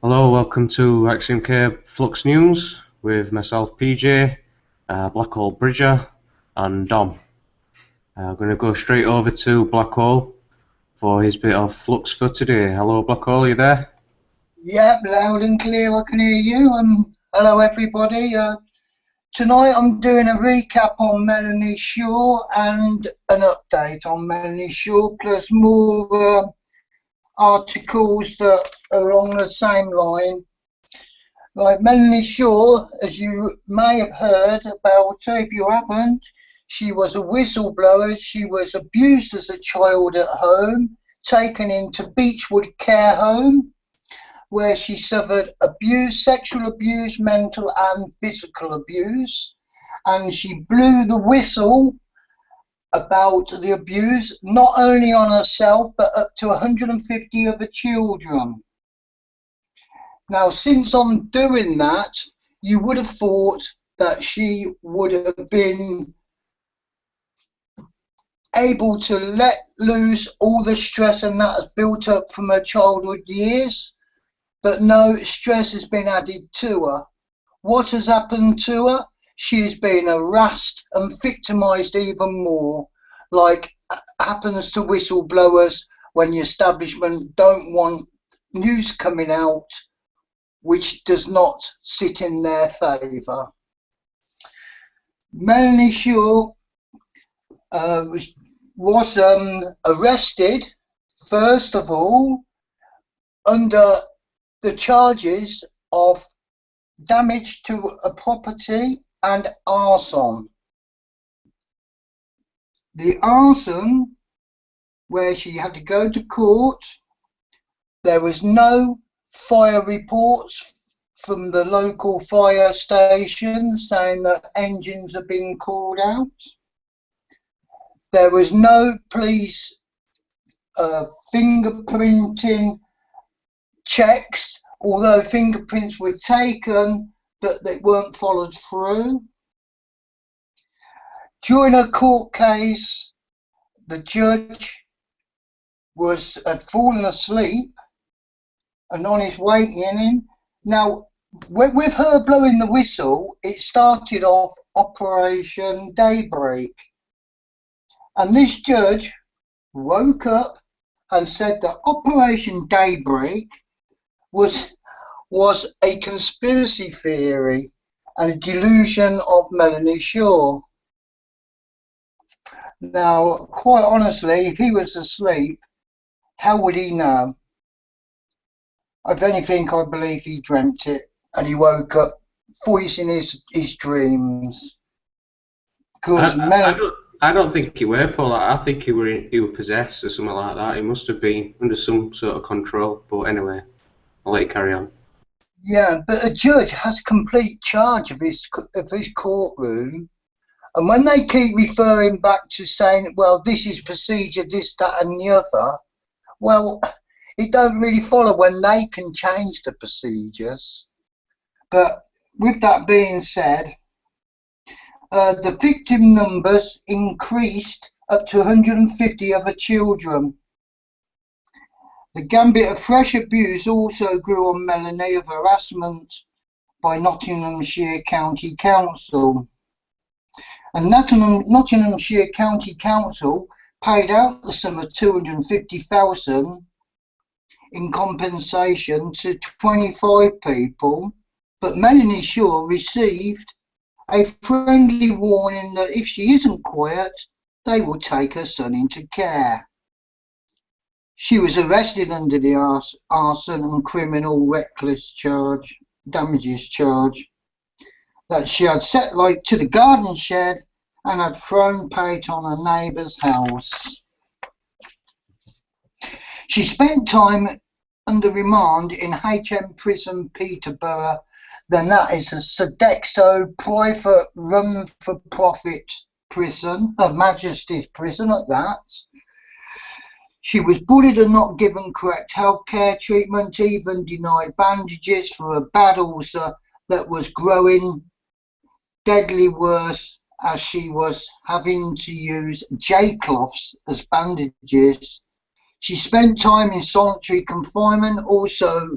Hello, welcome to Axiom Flux News with myself, PJ, Blackhole Bridger, and Dom. I'm going to go straight over to Blackhole for his bit of Flux for today. Hello, Blackhole, are you there? Yep, loud and clear, I can hear you. Hello, everybody. Tonight I'm doing a recap on Melanie Shaw and an update on Melanie Shaw, plus more articles that are along the same line. Like Melanie Shaw, as you may have heard about her, if you haven't, she was a whistleblower. She was abused as a child at home, taken into Beechwood Care Home, where she suffered abuse, sexual abuse, mental and physical abuse. And she blew the whistle about the abuse, not only on herself, but up to 150 other children. Now, since I'm doing that, you would have thought that she would have been able to let loose all the stress and that has built up from her childhood years. But no, stress has been added to her. What has happened to her? She has been harassed and victimised even more, like happens to whistleblowers when the establishment don't want news coming out which does not sit in their favour. Melanie Shaw was arrested, first of all, under the charges of damage to a property and arson. The arson, where she had to go to court, there was no fire reports from the local fire station saying that engines are being called out. There was no police fingerprinting checks, although fingerprints were taken, but they weren't followed through. During a court case, the judge had fallen asleep and on his way in. Now, with her blowing the whistle, it started off Operation Daybreak. And this judge woke up and said that Operation Daybreak was a conspiracy theory and a delusion of Melanie Shaw. Now, quite honestly, if he was asleep, how would he know? If anything, I believe he dreamt it and he woke up voicing his dreams. I don't think he were, Paul. I think he were possessed or something like that. He must have been under some sort of control. But anyway, I'll let you carry on. Yeah, but a judge has complete charge of his courtroom, and when they keep referring back to saying, well, this is procedure, this, that and the other, well, it don't really follow when they can change the procedures. But with that being said, the victim numbers increased up to 150 other children. The gambit of fresh abuse also grew on Melanie of harassment by Nottinghamshire County Council. And Nottinghamshire County Council paid out the sum of £250,000 in compensation to 25 people, but Melanie Shaw received a friendly warning that if she isn't quiet, they will take her son into care. She was arrested under the arson and criminal reckless damages charge that she had set light to the garden shed and had thrown paint on her neighbour's house. She spent time under remand in HM Prison, Peterborough. Then that is a Sodexo private run-for-profit prison, Her Majesty's prison at that. She was bullied and not given correct healthcare treatment, even denied bandages for a bad ulcer that was growing deadly worse, as she was having to use J-cloths as bandages. She spent time in solitary confinement, also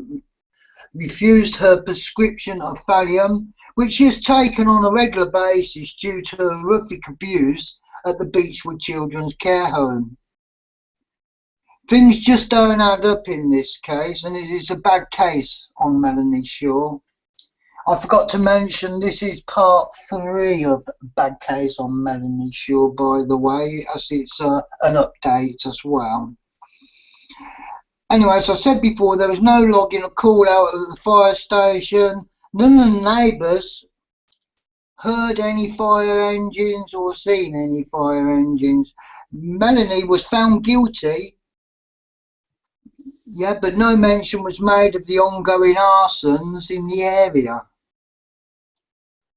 refused her prescription of Valium, which she has taken on a regular basis due to horrific abuse at the Beechwood Children's Care Home. Things just don't add up in this case, and it is a bad case on Melanie Shaw. I forgot to mention this is part 3 of Bad Case on Melanie Shaw, by the way, as it's an update as well. Anyway, as I said before, there was no logging or call out at the fire station. None of the neighbours heard any fire engines or seen any fire engines. Melanie was found guilty, yeah, but no mention was made of the ongoing arsons in the area.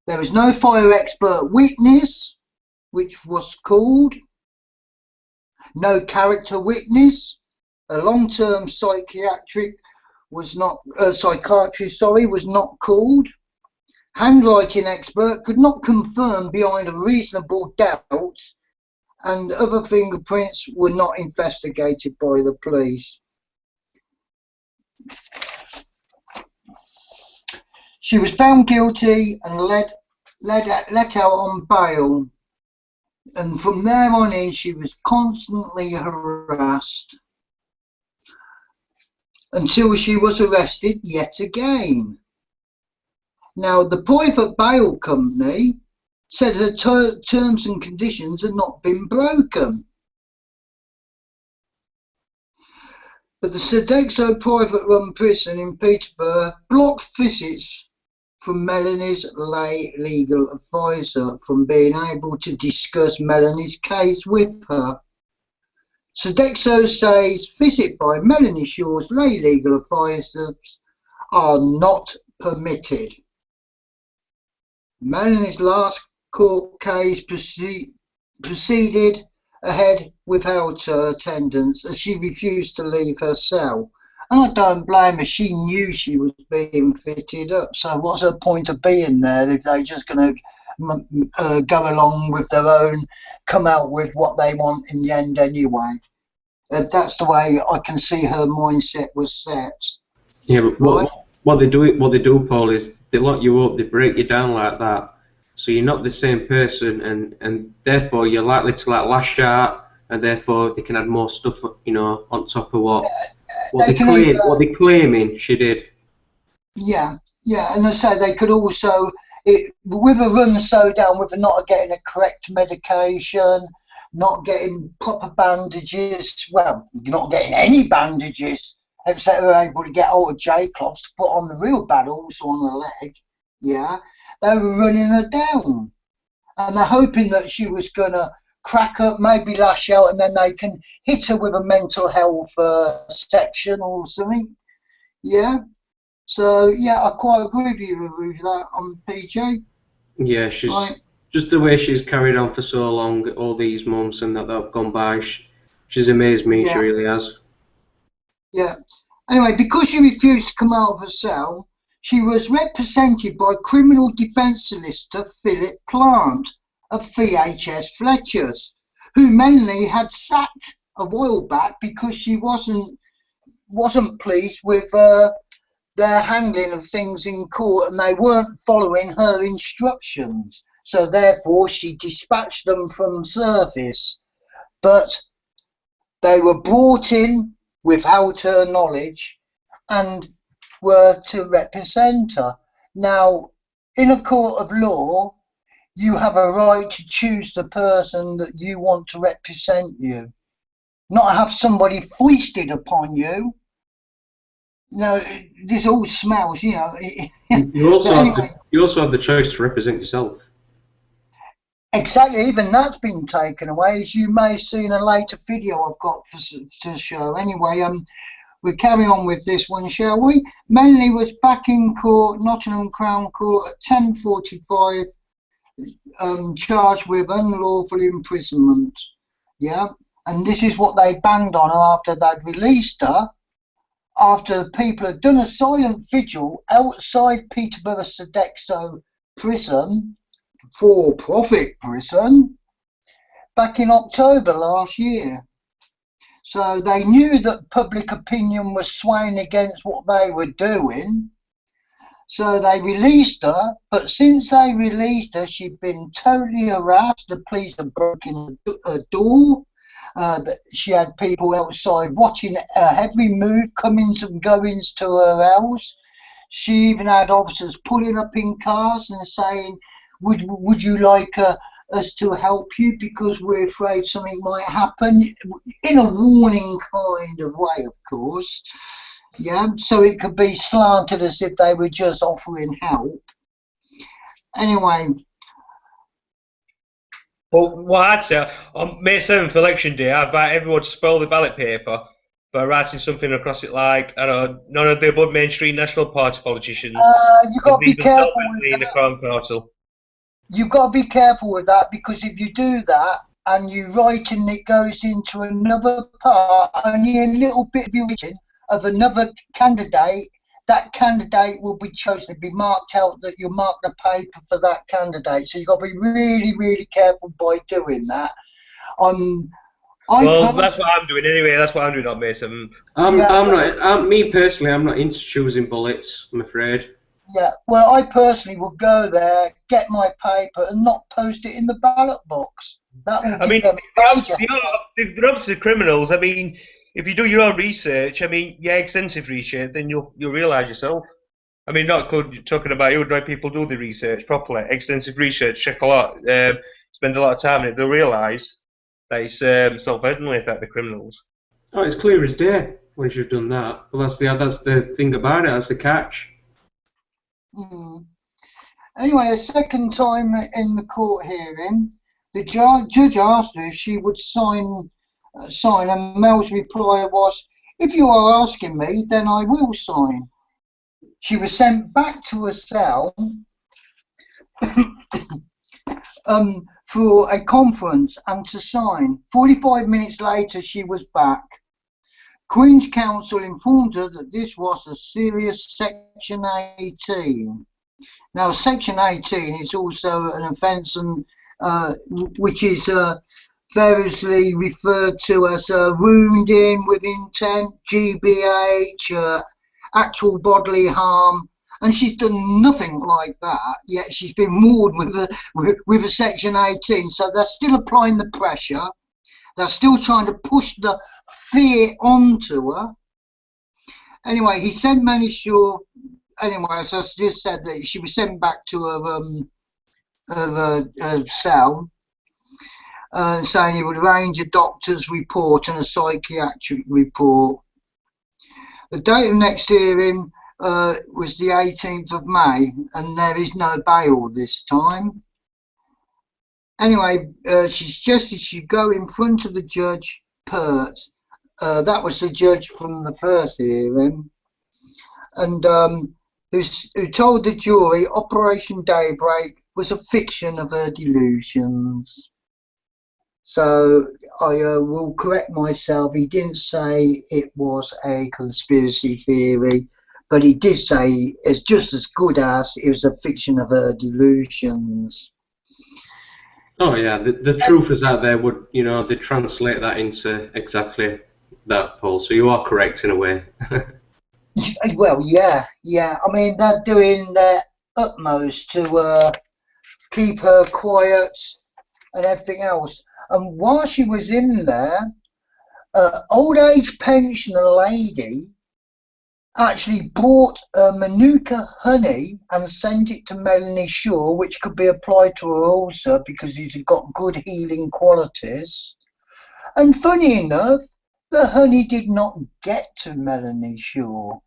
There was no fire expert witness, which was called. No character witness. A long-term psychiatrist was not called. Handwriting expert could not confirm beyond a reasonable doubt, and other fingerprints were not investigated by the police. She was found guilty and let out on bail, and from there on in she was constantly harassed until she was arrested yet again. Now, the private bail company said her terms and conditions had not been broken. But the Sodexo private-run prison in Peterborough blocked visits from Melanie's lay legal advisor from being able to discuss Melanie's case with her. Sodexo says visit by Melanie Shaw's lay legal advisors are not permitted. Melanie's last court case proceeded ahead without her attendance as she refused to leave her cell. And I don't blame her, she knew she was being fitted up, so what's her point of being there if they're just going to go along with their own, come out with what they want in the end anyway. That's the way I can see her mindset was set. Yeah, but right? what they do, Paul, is they lock you up, they break you down like that, so you're not the same person, and therefore you're likely to like lash out, and therefore they can add more stuff, you know, on top of what they're claiming she did. Yeah, and I say they could also, with a run so down, with not getting a correct medication, not getting proper bandages, well, not getting any bandages, except they were able to get older J-cloths to put on the real bad also on the leg, yeah, they were running her down. And they're hoping that she was going to crack up, maybe lash out, and then they can hit her with a mental health section or something, yeah. So, yeah, I quite agree with that on PJ. Yeah, she's... Right. Just the way she's carried on for so long, all these months and that have gone by, she's amazed me, yeah. She really has. Yeah. Anyway, because she refused to come out of her cell, she was represented by criminal defence solicitor Philip Plant of VHS Fletcher's, who mainly had sacked a while back because she wasn't pleased with their handling of things in court, and they weren't following her instructions. So therefore she dispatched them from service, but they were brought in without her knowledge and were to represent her. Now, in a court of law, you have a right to choose the person that you want to represent you, not have somebody foisted upon you. No, this all smells, you know. You also have the choice to represent yourself. Exactly, even that's been taken away, as you may see in a later video I've got to show. Anyway, we'll carry on with this one, shall we? Melanie was back in court, Nottingham Crown Court, at 10:45, charged with unlawful imprisonment. Yeah, and this is what they banged on her after they'd released her, after people had done a silent vigil outside Peterborough Sodexo Prison, for-profit prison, back in October last year. So they knew that public opinion was swaying against what they were doing, So they released her, but since they released her, she'd been totally harassed. The police had broken her door. She had people outside watching her every move, comings and goings to her house. She even had officers pulling up in cars and saying, would you like us to help you because we're afraid something might happen, in a warning kind of way, of course. Yeah, so it could be slanted as if they were just offering help. Anyway. Well, what I'd say, on May 7th election day, I invite everyone to spoil the ballot paper by writing something across it like, I don't know, none of the above mainstream National Party politicians You've got to be careful with in the Crown Portal. You've got to be careful with that, because if you do that and you write and it goes into another part, only a little bit of your written of another candidate, that candidate will be chosen. It'll be marked out that you mark the paper for that candidate. So you've got to be really, really careful by doing that. Well, that's what I'm doing anyway. That's what I'm doing on May 7th. Me personally, I'm not into choosing bullets, I'm afraid. Yeah, well, I personally will go there, get my paper, and not post it in the ballot box. That will give them major. If they're obviously criminals, I mean, if you do your own research, I mean, yeah, extensive research, then you'll realise yourself. I mean, not talking about you, why people do the research properly, extensive research, check a lot, spend a lot of time in it, they'll realise that it's self-evidently that they're criminals. Oh, it's clear as day once you've done that. Well, that's the thing about it. That's the catch. Anyway, a second time in the court hearing, the judge asked her if she would sign, and Mel's reply was, "If you are asking me, then I will sign." She was sent back to her cell for a conference and to sign. 45 minutes later, she was back. Queen's Counsel informed her that this was a serious Section 18. Now, Section 18 is also an offence, and which is variously referred to as wounding with intent, GBH, actual bodily harm, and she's done nothing like that, yet she's been mauled with a Section 18. So they're still applying the pressure. They're still trying to push the fear onto her. Anyway, he sent Melanie Shaw. Anyway, as I just said, that she was sent back to her cell, saying he would arrange a doctor's report and a psychiatric report. The date of next hearing was the 18th of May, and there is no bail this time. Anyway, she suggested she go in front of the judge, Pert. That was the judge from the first hearing, and who told the jury Operation Daybreak was a fiction of her delusions. So I will correct myself. He didn't say it was a conspiracy theory, but he did say it's just as good as it was a fiction of her delusions. Oh yeah, the truth is out there would, they translate that into exactly that, Paul. So you are correct in a way. Well, yeah. I mean, they're doing their utmost to keep her quiet and everything else. And while she was in there, old age pensioner lady actually bought Manuka honey and sent it to Melanie Shaw, which could be applied to her ulcer because it's got good healing qualities. And funny enough, the honey did not get to Melanie Shaw.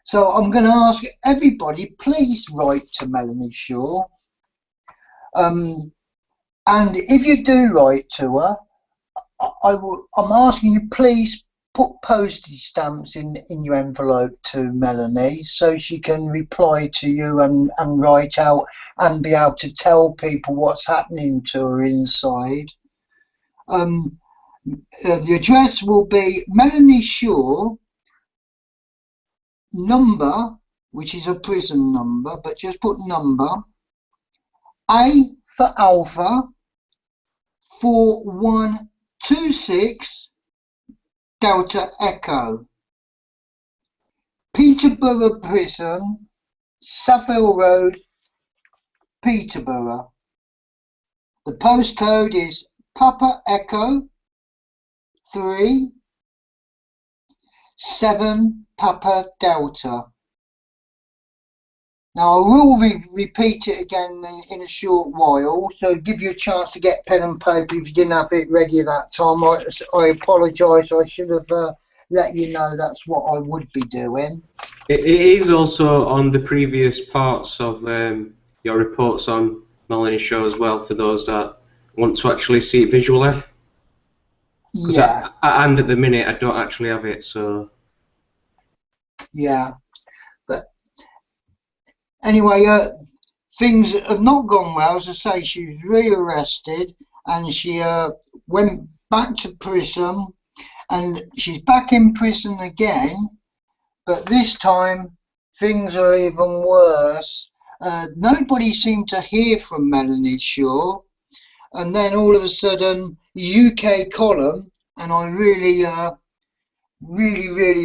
So I'm going to ask everybody, please write to Melanie Shaw. And if you do write to her, I'm asking you, please put postage stamps in your envelope to Melanie so she can reply to you and write out and be able to tell people what's happening to her inside. The address will be Melanie Shaw, number, which is a prison number, but just put number, A for Alpha, 4126 Delta Echo, Peterborough Prison, SAVILE Road, Peterborough. The postcode is Papa Echo 3 7 Papa Delta. Now I will repeat it again in a short while, so give you a chance to get pen and paper if you didn't have it ready at that time. I apologise, I should have let you know that's what I would be doing. It is also on the previous parts of your reports on Melanie Shaw as well, for those that want to actually see it visually. Yeah. And at the minute I don't actually have it, so... Yeah. But anyway, things have not gone well. As I say, she was rearrested and she went back to prison, and she's back in prison again, but this time things are even worse. Nobody seemed to hear from Melanie Shaw, and then all of a sudden UK column, and I really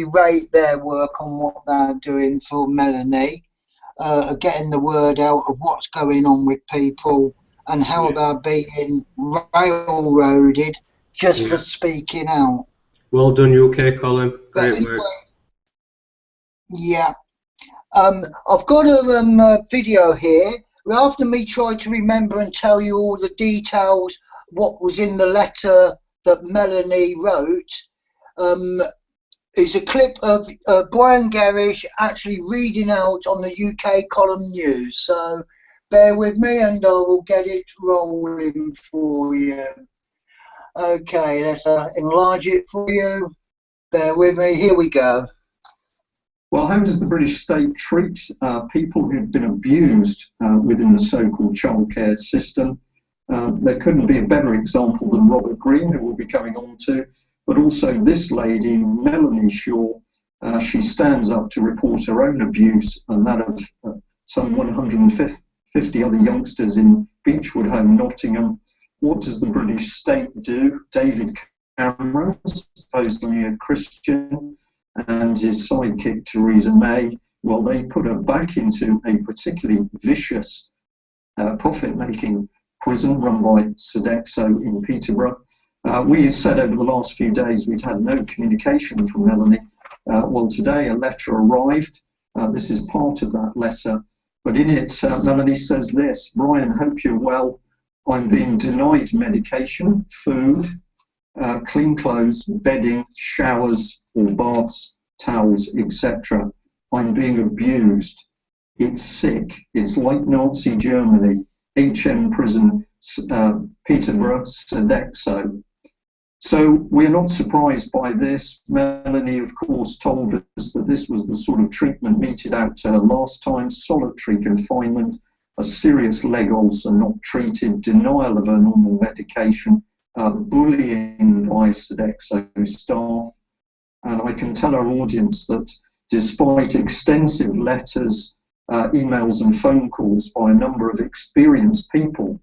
rate their work on what they're doing for Melanie, getting the word out of what's going on with people and how they're being railroaded just for speaking out. Well done, UK Colin. Great work. Yeah. I've got a video here. After me trying to remember and tell you all the details, what was in the letter that Melanie wrote, is a clip of Brian Gerrish actually reading out on the UK column news. So bear with me and I will get it rolling for you. Okay, let's enlarge it for you. Bear with me, here we go. Well, how does the British state treat people who've been abused within the so-called childcare system? There couldn't be a better example than Robert Green, who we'll be coming on to, but also this lady, Melanie Shaw. She stands up to report her own abuse and that of some 150 other youngsters in Beechwood Home, Nottingham. What does the British state do? David Cameron, supposedly a Christian, and his sidekick Theresa May, well, they put her back into a particularly vicious profit-making prison run by Sodexo in Peterborough. We said over the last few days we'd had no communication from Melanie. Well, today a letter arrived. This is part of that letter, but in it Melanie says this: Brian, hope you're well. I'm being denied medication, food, clean clothes, bedding, showers or baths, towels, etc. I'm being abused. It's sick. It's like Nazi Germany. HM prison, Peterborough, Sodexo. So we're not surprised by this. Melanie, of course, told us that this was the sort of treatment meted out to her last time: solitary confinement, a serious leg ulcer not treated, denial of her normal medication, bullying by Sodexo staff. And I can tell our audience that despite extensive letters, emails and phone calls by a number of experienced people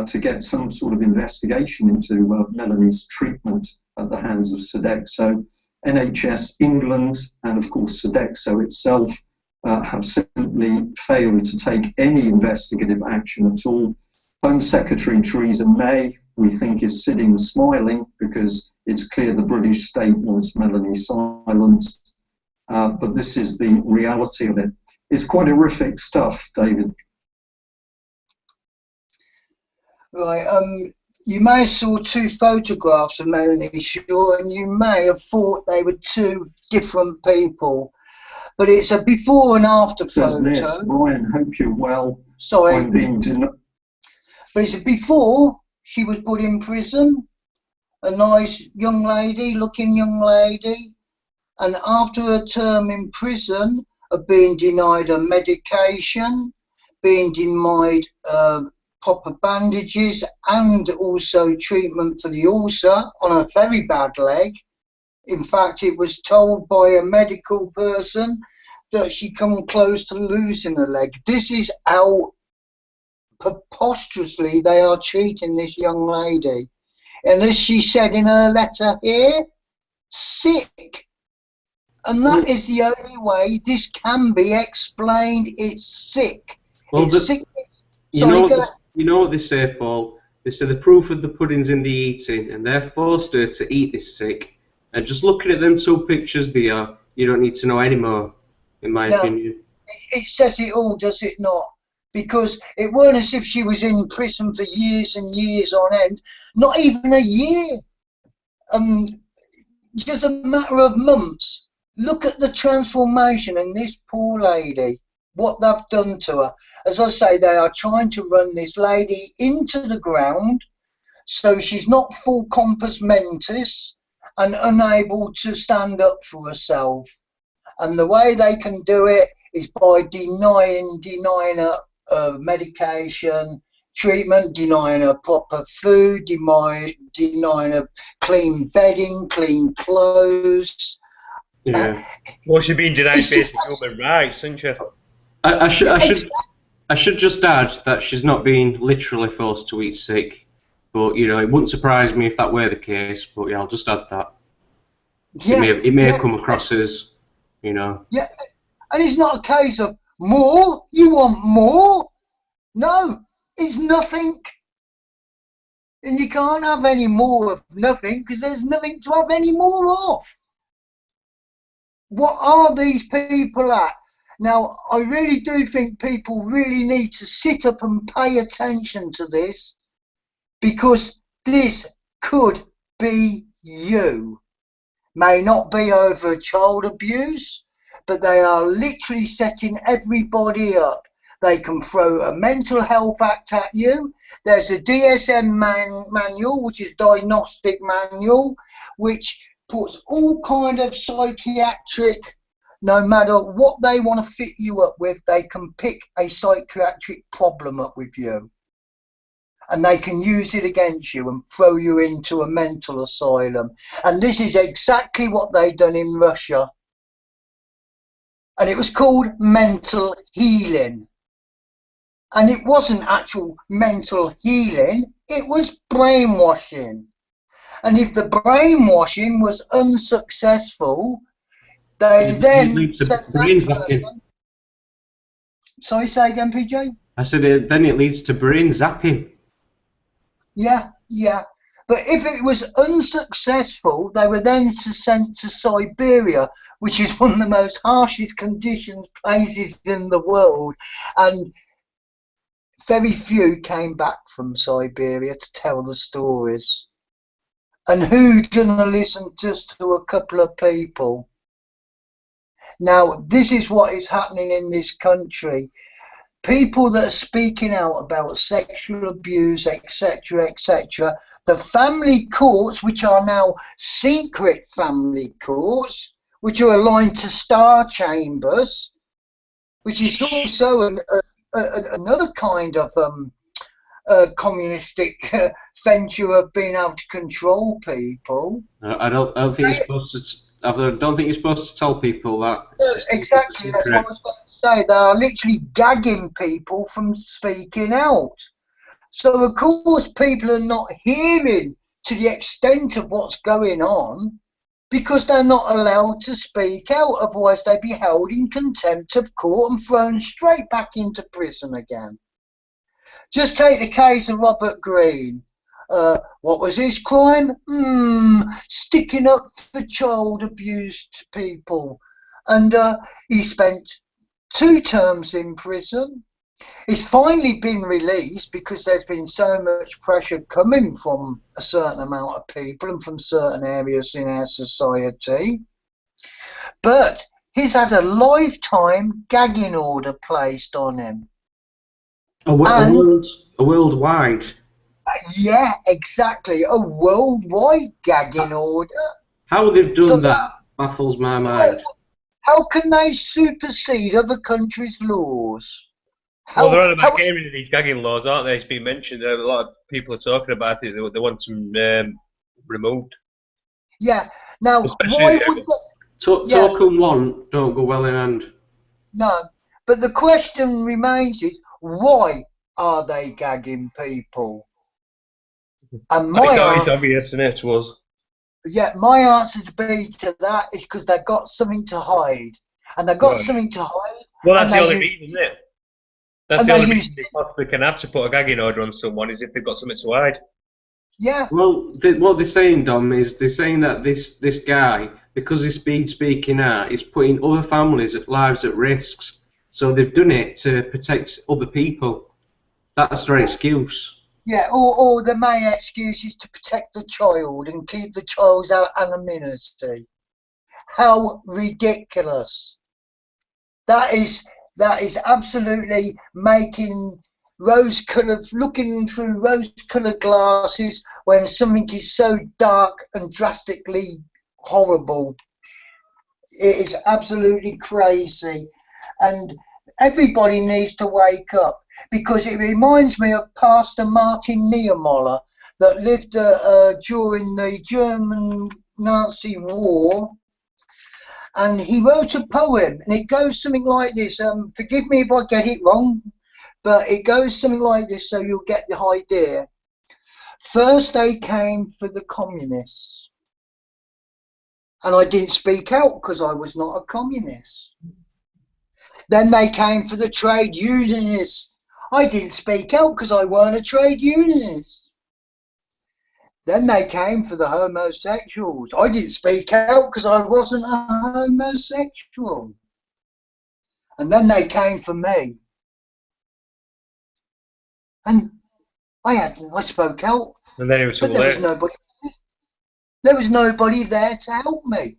to get some sort of investigation into Melanie's treatment at the hands of Sodexo, NHS England and of course Sodexo itself have simply failed to take any investigative action at all. Home Secretary Theresa May, we think, is sitting smiling because it's clear the British state wants Melanie silenced. But this is the reality of it. It's quite horrific stuff, David. Right, you may have saw two photographs of Melanie Shaw and you may have thought they were two different people. But it's a before and after photo. This, Brian, hope you're well. Sorry. I'm being but it's a before she was put in prison, a nice young lady, looking young lady, and after her term in prison of being denied her medication, being denied proper bandages and also treatment for the ulcer on a very bad leg. In fact, it was told by a medical person that she come close to losing her leg. This is how preposterously they are treating this young lady. And as she said in her letter here, sick. And that is the only way this can be explained. It's sick. Well, It's sick. You know what they say, Paul? They say the proof of the pudding's in the eating, and they're forced her to eat this sick. And just looking at them 2 pictures there, you don't need to know any more, in my opinion. It says it all, does it not? Because it weren't as if she was in prison for years and years on end. Not even a year. Just a matter of months. Look at the transformation in this poor lady. What they've done to her. As I say, they are trying to run this lady into the ground so she's not full compos mentis and unable to stand up for herself. And the way they can do it is by denying her medication, treatment, denying her proper food, denying her clean bedding, clean clothes. Yeah. Well, she's been denied basic human rights, isn't she? I should just add that she's not being literally forced to eat sick, but you know it wouldn't surprise me if that were the case. But yeah, I'll just add that. Yeah, it may have come across as, you know. Yeah, and it's not a case of more. You want more? No, it's nothing, and you can't have any more of nothing because there's nothing to have any more of. What are these people at? Now, I really do think people really need to sit up and pay attention to this, because this could be you. May not be over child abuse, but they are literally setting everybody up. They can throw a mental health act at you. There's a DSM manual, which is diagnostic manual, which puts all kind of psychiatric, no matter what they want to fit you up with, they can pick a psychiatric problem up with you. And they can use it against you and throw you into a mental asylum. And this is exactly what they done in Russia. And it was called mental healing. And it wasn't actual mental healing, it was brainwashing. And if the brainwashing was unsuccessful, they then said Sorry, say again, PJ? I said then it leads to brain zapping. Yeah. But if it was unsuccessful, they were then sent to Siberia, which is one of the most harshest conditions places in the world. And very few came back from Siberia to tell the stories. And who's going to listen just to a couple of people? Now, this is what is happening in this country. People that are speaking out about sexual abuse, etc., etc., the family courts, which are now secret family courts, which are aligned to star chambers, which is also another kind of communistic venture of being able to control people. I don't think you're supposed to. I don't think you're supposed to tell people that. Exactly, that's what I was going to say. They are literally gagging people from speaking out. So, of course, people are not hearing to the extent of what's going on because they're not allowed to speak out. Otherwise, they'd be held in contempt of court and thrown straight back into prison again. Just take the case of Robert Greene. What was his crime? Sticking up for child abused people. And he spent 2 terms in prison. He's finally been released because there's been so much pressure coming from a certain amount of people and from certain areas in our society. But he's had a lifetime gagging order placed on him. A worldwide. Yeah, exactly. A worldwide gagging order. How they've done that baffles my mind. How can they supersede other countries' laws? Well, they're on about getting rid of these gagging laws, aren't they? It's been mentioned. A lot of people are talking about it. They want them removed. Yeah. Now, especially why would talk and want don't go well in hand. No. But the question remains is, why are they gagging people? And I think it's obvious, isn't it, to us? Yeah, my answer to that is because they've got something to hide, and they've got Right. something to hide. Well, that's and the they only use, reason, isn't it? That's and the they only use, reason they possibly can have to put a gagging order on someone is if they've got something to hide. yeah, Well, what they're saying, Dom, is they're saying that this guy, because he's been speaking out, is putting other families' lives at risk. So they've done it to protect other people. That's their excuse. yeah. Or the main excuse is to protect the child and keep the child's anonymity. How ridiculous! That is absolutely making looking through rose-coloured glasses when something is so dark and drastically horrible. It is absolutely crazy, and everybody needs to wake up, because it reminds me of Pastor Martin Niemöller that lived during the German Nazi war. And he wrote a poem, and it goes something like this. Forgive me if I get it wrong, but it goes something like this, so you'll get the idea. First they came for the communists, and I didn't speak out because I was not a communist. Then they came for the trade unionists. I didn't speak out because I weren't a trade unionist. Then they came for the homosexuals. I didn't speak out because I wasn't a homosexual. And then they came for me. And I spoke out, And then it was too but there was late. nobody. There was nobody there to help me.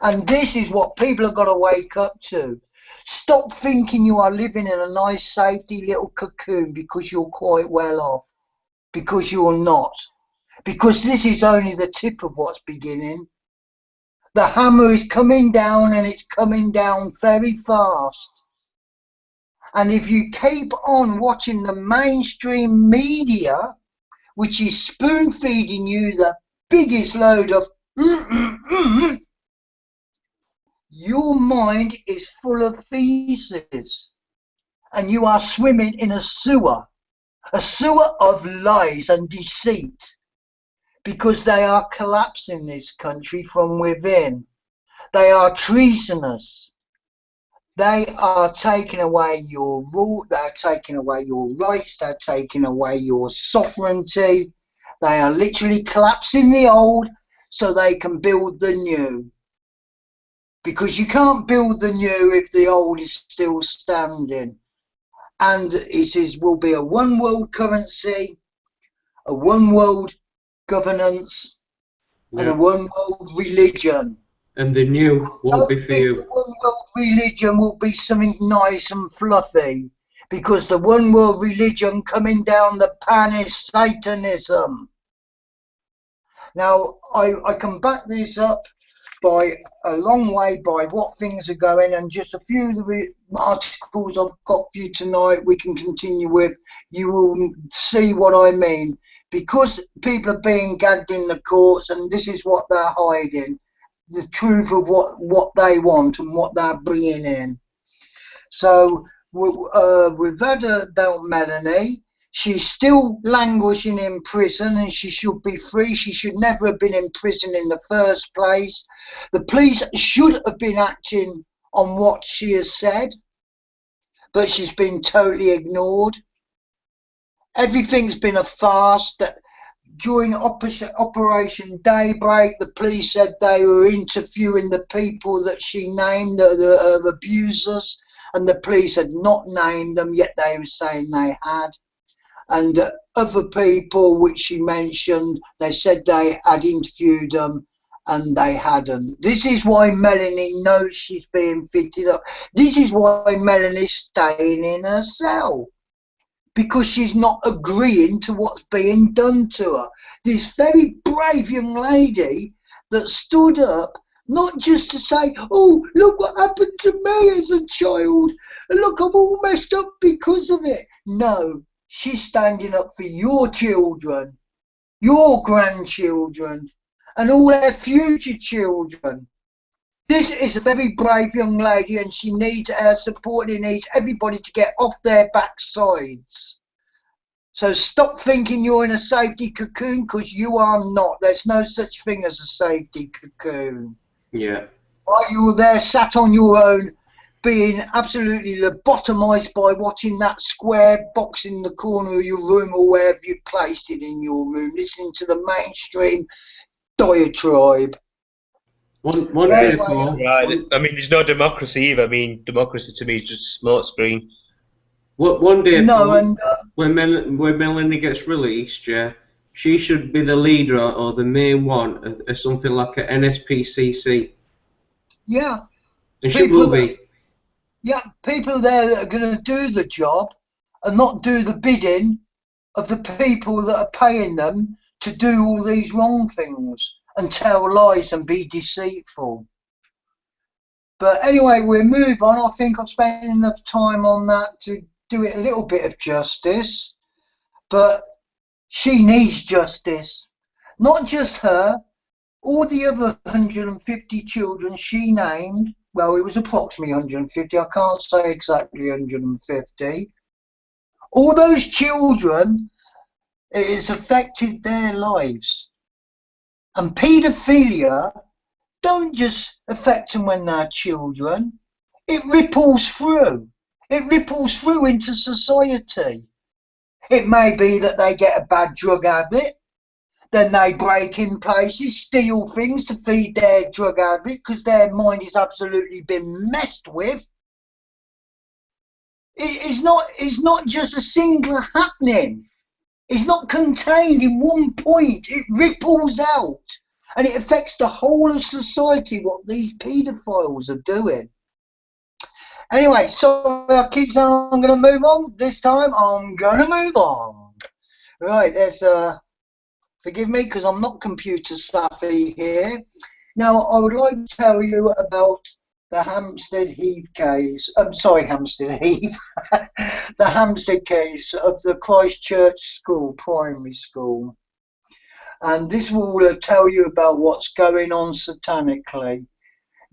And this is what people have got to wake up to. Stop thinking you are living in a nice, safety little cocoon because you're quite well off. Because you're not. Because this is only the tip of what's beginning. The hammer is coming down, and it's coming down very fast. And if you keep on watching the mainstream media, which is spoon feeding you the biggest load of your mind is full of feces, and you are swimming in a sewer of lies and deceit, because they are collapsing this country from within. They are treasonous. They are taking away your rule. They're taking away your rights. They're taking away your sovereignty. They are literally collapsing the old so they can build the new. Because you can't build the new if the old is still standing. And it will be a one world currency, a one world governance, and a one world religion. And the new won't be for The you. one world religion will be something nice and fluffy, because the one world religion coming down the pan is Satanism. Now, I can back this up by a long way by what things are going, and just a few of the articles I've got for you tonight we can continue with. You will see what I mean, because people are being gagged in the courts, and this is what they're hiding, the truth of what they want and what they're bringing in. So we've heard about Melanie. She's still languishing in prison, and she should be free. She should never have been in prison in the first place. The police should have been acting on what she has said, but she's been totally ignored. Everything's been a farce. That during Operation Daybreak, the police said they were interviewing the people that she named, the abusers, and the police had not named them, yet they were saying they had. And other people which she mentioned, they said they had interviewed them, and they hadn't. This is why Melanie knows she's being fitted up. This is why Melanie's staying in her cell, because she's not agreeing to what's being done to her. This very brave young lady that stood up, not just to say, oh, look what happened to me as a child, look, I'm all messed up because of it. No, she's standing up for your children, your grandchildren, and all their future children. This is a very brave young lady, and she needs our support. She needs everybody to get off their backsides. So stop thinking you're in a safety cocoon, because you are not. There's no such thing as a safety cocoon. Yeah. While you're there sat on your own, being absolutely lobotomized by watching that square box in the corner of your room or wherever you placed it in your room, listening to the mainstream diatribe. One day, Anyway, Paul. Right. I mean, there's no democracy either. I mean, democracy to me is just a smoke screen. One day, no, Paul, and when Melanie gets released, yeah, she should be the leader or the main one of something like an NSPCC. yeah, And she will people, be. yeah, people there that are going to do the job and not do the bidding of the people that are paying them to do all these wrong things and tell lies and be deceitful. But anyway, we'll move on. I think I've spent enough time on that to do it a little bit of justice. But she needs justice. Not just her, all the other 150 children she named. Well, it was approximately 150. I can't say exactly 150. All those children, it has affected their lives. And paedophilia don't just affect them when they're children. It ripples through. It ripples through into society. It may be that they get a bad drug habit, then they break in places, steal things to feed their drug habit because their mind has absolutely been messed with. It's not just a single happening. It's not contained in one point. It ripples out. And it affects the whole of society, what these paedophiles are doing. Anyway, so I keep saying I'm going to move on. This time I'm going to move on. Right, let's forgive me because I'm not computer savvy here. Now, I would like to tell you about the Hampstead Heath case. I'm sorry, Hampstead Heath. The Hampstead case of the Christchurch School, primary school. And this will tell you about what's going on satanically.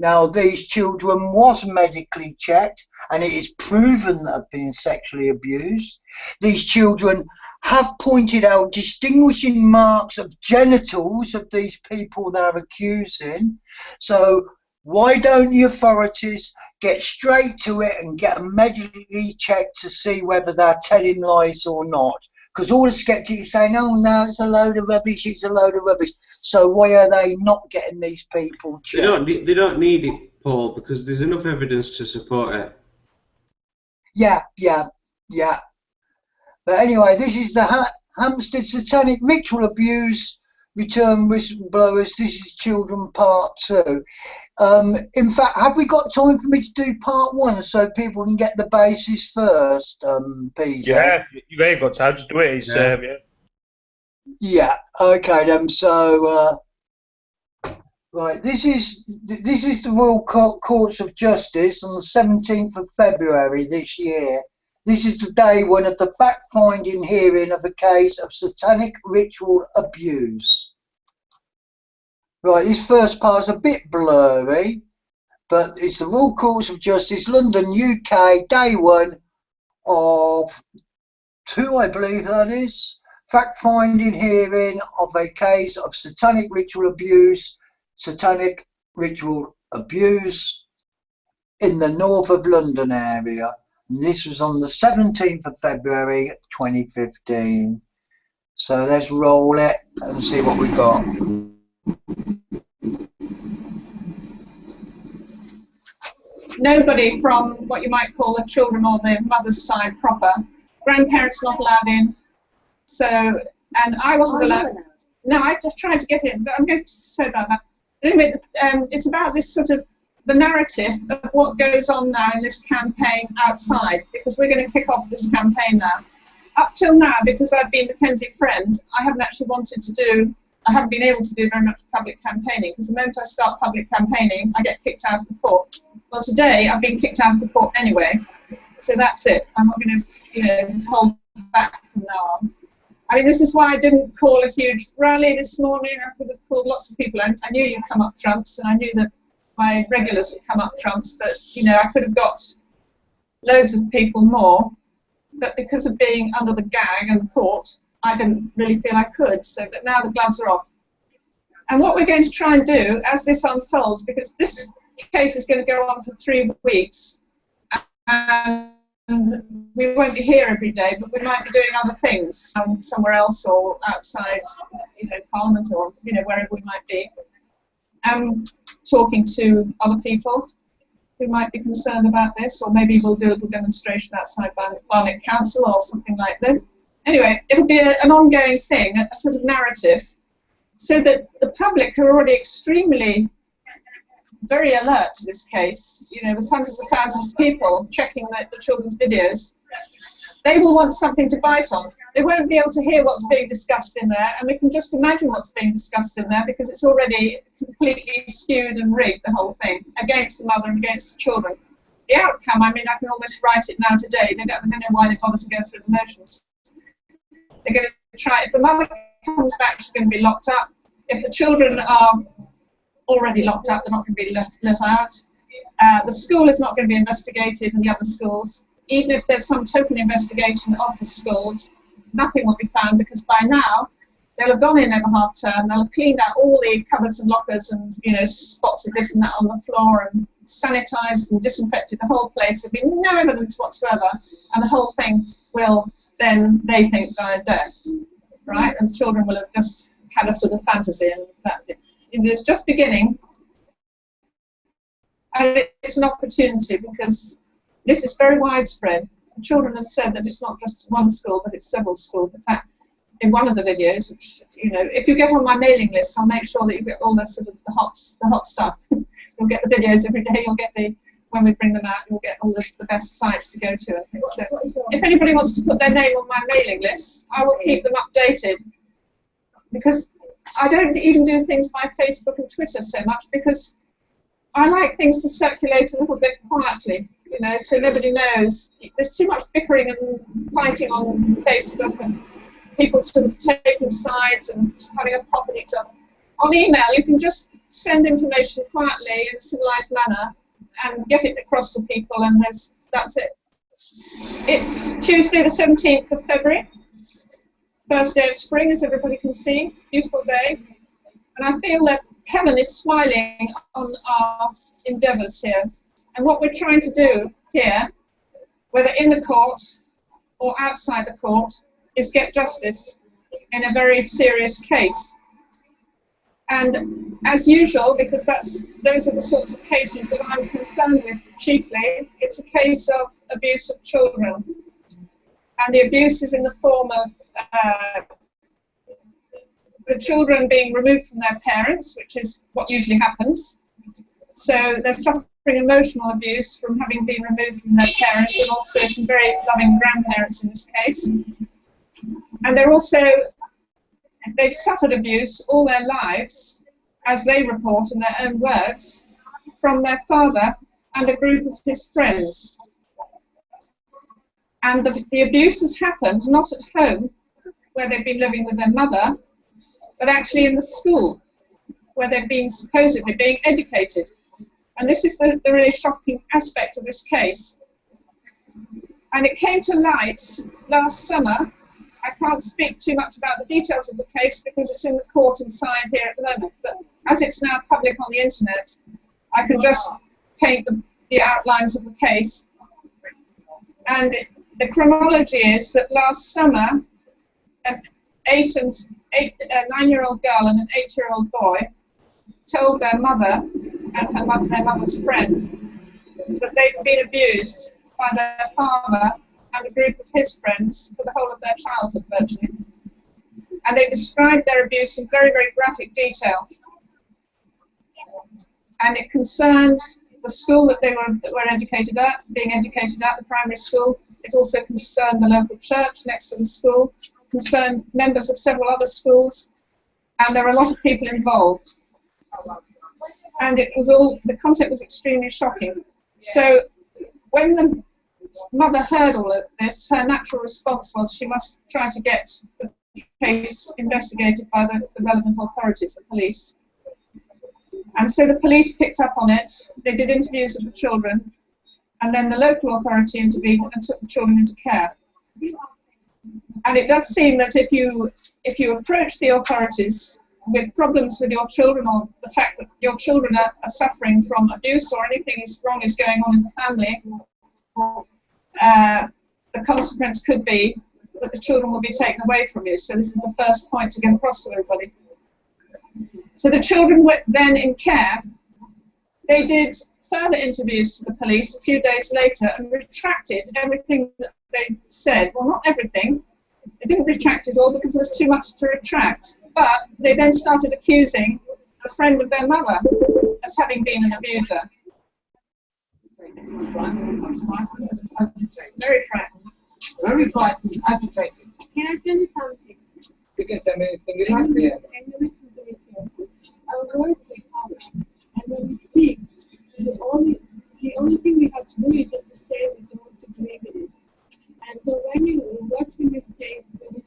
Now, these children was medically checked, and it is proven that they've been sexually abused. These children have pointed out distinguishing marks of genitals of these people they're accusing. So why don't the authorities get straight to it and get them medically checked to see whether they're telling lies or not? Because all the skeptics are saying, oh no, it's a load of rubbish, it's a load of rubbish. So why are they not getting these people checked? They don't need it, Paul, because there's enough evidence to support it. Yeah. But anyway, this is the Hampstead Satanic Ritual Abuse Return Whistleblowers. This is Children Part 2. In fact, have we got time for me to do Part 1 so people can get the basis first, PJ? Yeah, you've very got time to do it. It's, Yeah. Yeah, okay then, so right, this is the Royal Courts of Justice on the 17th of February this year. This is the day one of the fact-finding hearing of a case of satanic ritual abuse. Right, this first part's a bit blurry, but it's the Royal Courts of Justice, London, UK, day one of 2, I believe that is. Fact-finding hearing of a case of satanic ritual abuse in the north of London area. And this was on the 17th of February 2015. So let's roll it and see what we got. Nobody from what you might call the children or the mother's side proper. Grandparents not allowed in. So, and I wasn't allowed. No, I just tried to get in, but I'm going to say about that. Anyway, it's about this sort of the narrative of what goes on now in this campaign outside, because we're going to kick off this campaign now. Up till now, because I've been Mackenzie friend, I haven't actually I haven't been able to do very much public campaigning, because the moment I start public campaigning, I get kicked out of the court. Well, today I've been kicked out of the court anyway, so that's it. I'm not going to, hold back from now on. I mean, this is why I didn't call a huge rally this morning. I could have called lots of people. I knew you'd come up trumps, and I knew that my regulars would come up trumps, but, I could have got loads of people more. but because of being under the gag and court, I didn't really feel I could. So, but now the gloves are off. And what we're going to try and do as this unfolds, because this case is going to go on for 3 weeks, and we won't be here every day, but we might be doing other things somewhere else or outside, Parliament or wherever we might be, talking to other people who might be concerned about this, or maybe we'll do a little demonstration outside Barnet Council or something like this. Anyway, it'll be an ongoing thing, a sort of narrative, so that the public are already extremely very alert to this case, with hundreds of thousands of people checking the children's videos. They will want something to bite on. They won't be able to hear what's being discussed in there, and we can just imagine what's being discussed in there because it's already completely skewed and rigged, the whole thing, against the mother and against the children. The outcome, I mean, I can almost write it now today. They don't know why they bother to go through the motions. They're going to try. If the mother comes back, she's going to be locked up. If the children are already locked up, they're not going to be let out. The school is not going to be investigated, and the other schools. Even if there's some token investigation of the schools, nothing will be found because by now they'll have gone in over half term, they'll have cleaned out all the cupboards and lockers and spots of this and that on the floor and sanitised and disinfected the whole place. There'll be no evidence whatsoever, and the whole thing will then, they think, die a death, right? And the children will have just had a sort of fantasy, and that's it. It's just beginning, and it's an opportunity because this is very widespread. The children have said that it's not just one school, but it's several schools. In fact, in one of the videos, which if you get on my mailing list, I'll make sure that you get all the sort of the hot stuff. You'll get the videos every day. You'll get when we bring them out, you'll get all the best sites to go to and things. So if anybody wants to put their name on my mailing list, I will keep them updated because I don't even do things by Facebook and Twitter so much because I like things to circulate a little bit quietly. So nobody knows. There's too much bickering and fighting on Facebook and people sort of taking sides and having a pop at each other. On email, you can just send information quietly in a civilized manner and get it across to people, and that's it. It's Tuesday the 17th of February, first day of spring, as everybody can see. Beautiful day. And I feel that heaven is smiling on our endeavours here. And what we're trying to do here, whether in the court or outside the court, is get justice in a very serious case. And as usual, because those are the sorts of cases that I'm concerned with chiefly, it's a case of abuse of children. And the abuse is in the form of the children being removed from their parents, which is what usually happens. So they're suffering emotional abuse from having been removed from their parents, and also some very loving grandparents in this case. And they've suffered abuse all their lives, as they report in their own words, from their father and a group of his friends. And the abuse has happened not at home, where they've been living with their mother, but actually in the school, where they've been supposedly being educated. And this is the really shocking aspect of this case. And it came to light last summer. I can't speak too much about the details of the case because it's in the court inside here at the moment. But as it's now public on the internet, I can just paint the outlines of the case. And the chronology is that last summer, a 9-year-old girl and an 8-year-old boy told their mother and their mother's friend that they'd been abused by their father and a group of his friends for the whole of their childhood, virtually. And they described their abuse in very, very graphic detail. And it concerned the school that they were educated at, being educated at, the primary school. It also concerned the local church next to the school, concerned members of several other schools, and there were a lot of people involved. And the content was extremely shocking. So when the mother heard all of this, her natural response was she must try to get the case investigated by the relevant authorities, the police. And so the police picked up on it, they did interviews of the children, and then the local authority intervened and took the children into care. And it does seem that if you approach the authorities with problems with your children, or the fact that your children are suffering from abuse or anything wrong is going on in the family, the consequence could be that the children will be taken away from you. So this is the first point to get across to everybody. So the children were then in care. They did further interviews to the police a few days later and retracted everything that they said. Well, not everything. They didn't retract it all because there was too much to retract. But they then started accusing a friend of their mother as having been an abuser. Very frightened. Very frightened, agitated. Can I tell you something? You can tell me anything you When like, you yeah. listen, and you listen to me carefully, our words are power. And when we speak, the only thing we have to do is just to say we don't agree with this. And so when you